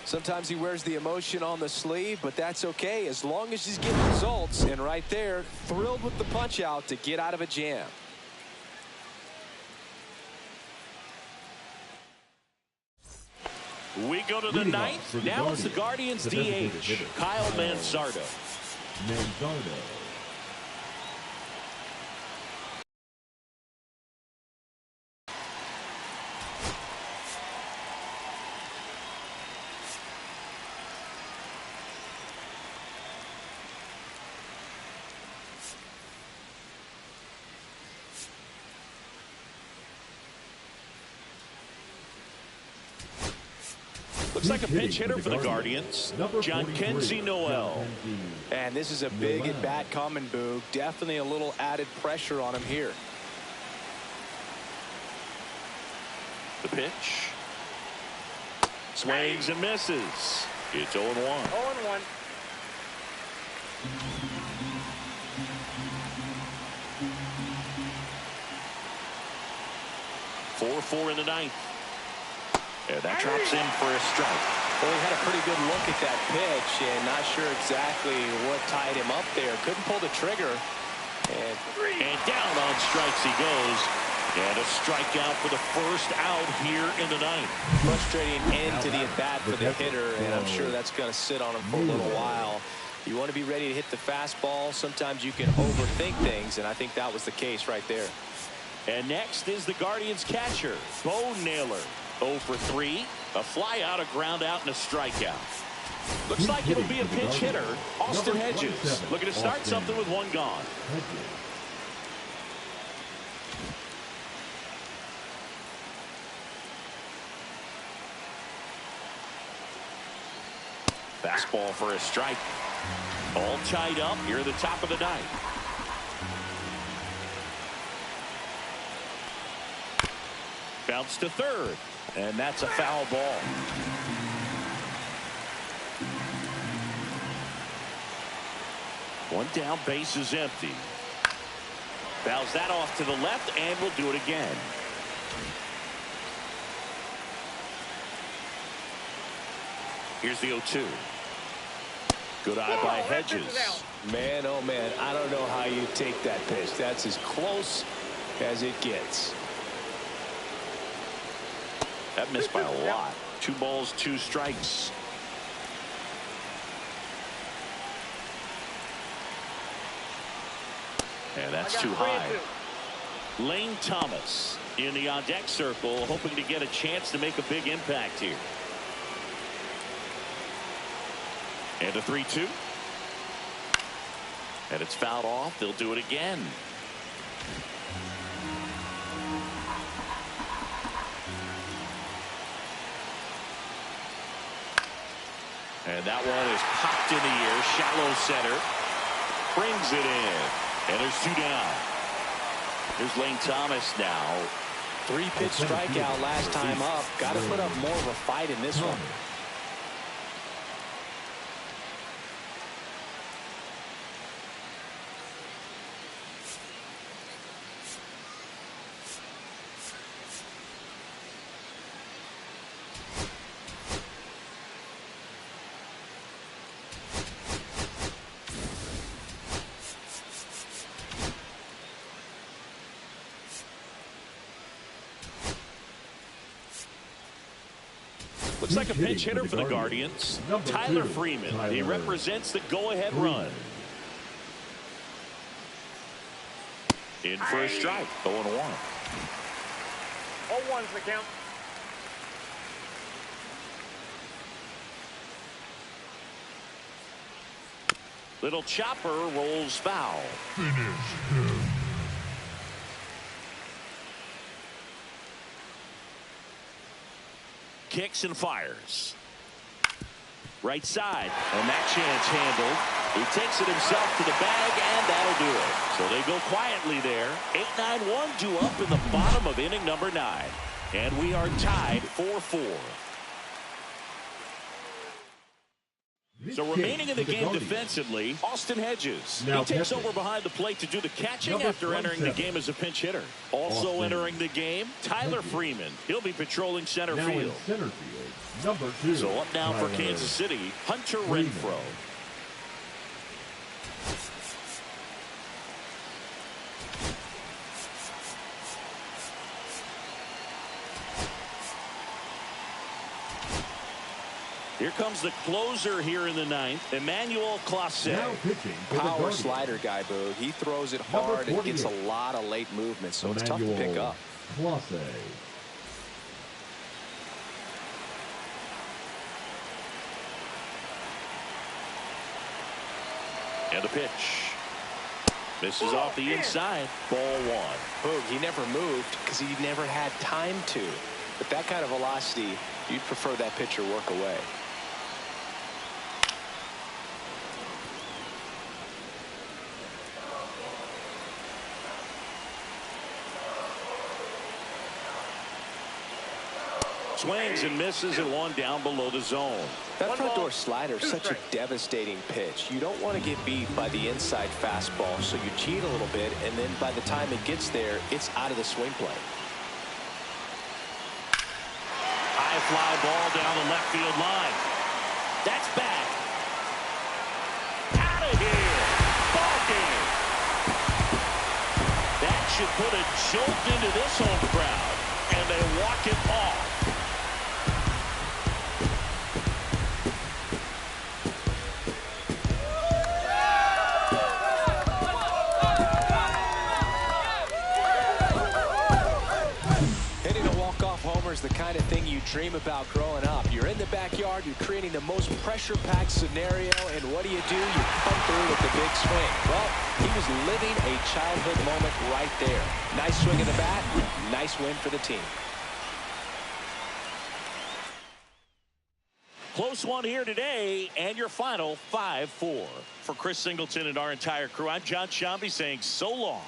Sometimes he wears the emotion on the sleeve, but that's okay as long as he's getting results. And right there, thrilled with the punch out to get out of a jam. We go to the ninth. Now it's the Guardians DH, Kyle Manzardo. Looks like a pinch hitter for the Guardians, John Kenzie Noel. And this is a big at bat coming, Boog. Definitely a little added pressure on him here. The pitch. Swings and misses. It's 0-1. 0-1. Four in the ninth. And that drops in for a strike. Well, he had a pretty good look at that pitch and not sure exactly what tied him up there. Couldn't pull the trigger. And down on strikes he goes. And a strikeout for the first out here in the ninth. Frustrating end to the at-bat for the hitter, and I'm sure that's going to sit on him for a little while. You want to be ready to hit the fastball. Sometimes you can overthink things, and I think that was the case right there. And next is the Guardians catcher, Bo Naylor. 0 for 3, a fly out, a ground out, and a strikeout. Looks like it'll be a pinch hitter, Austin Hedges, looking to start something with 1 gone. Fastball for a strike. All tied up here at the top of the ninth. Bounce to third. And that's a foul ball. One down, base is empty. Fouls that off to the left, and we'll do it again. Here's the 0-2. Good eye by Hedges. Man, oh man, I don't know how you take that pitch. That's as close as it gets. That missed by a lot. 2 balls, 2 strikes. And that's too high. Lane Thomas in the on-deck circle, hoping to get a chance to make a big impact here. And a 3-2. And it's fouled off. They'll do it again. And that one is popped in the air, shallow center. Brings it in. And there's 2 down. Here's Lane Thomas now. 3-pitch strikeout last time up. Got to put up more of a fight in this one. Looks like a pinch hitter for the Guardians, Tyler Freeman. He represents the go-ahead run. In for a strike, 0-1. 0-1's the count. Little chopper rolls foul. Finish him. Kicks and fires. Right side, and that chance handled. He takes it himself to the bag, and that'll do it. So they go quietly there. 8-9-1 due up in the bottom of inning number 9. And we are tied 4-4. So remaining in the game defensively, Austin Hedges. He takes over behind the plate to do the catching after entering the game as a pinch hitter. Also entering the game, Tyler Freeman. He'll be patrolling center field. Number 2. So up now for Kansas City, Hunter Renfroe. Here comes the closer here in the 9th, Emmanuel Clase. Power slider guy, Boog. He throws it hard and gets a lot of late movement, so it's tough to pick up. Clase. And the pitch. Misses off the inside. Ball 1. Boog, he never moved because he never had time to. But that kind of velocity, you'd prefer that pitcher work away. Swings and misses and one down below the zone. That front door slider is such a devastating pitch. You don't want to get beat by the inside fastball, so you cheat a little bit, and then by the time it gets there, it's out of the swing plane. High fly ball down the left field line. That's back. Out of here. Ball game. That should put a jolt into this home crowd, and they walk it off. The kind of thing you dream about growing up. You're in the backyard, you're creating the most pressure-packed scenario, and what do? You come through with the big swing. Well, he was living a childhood moment right there. Nice swing of the bat, nice win for the team. Close one here today, and your final 5-4. For Chris Singleton and our entire crew, I'm John Shambi saying so long.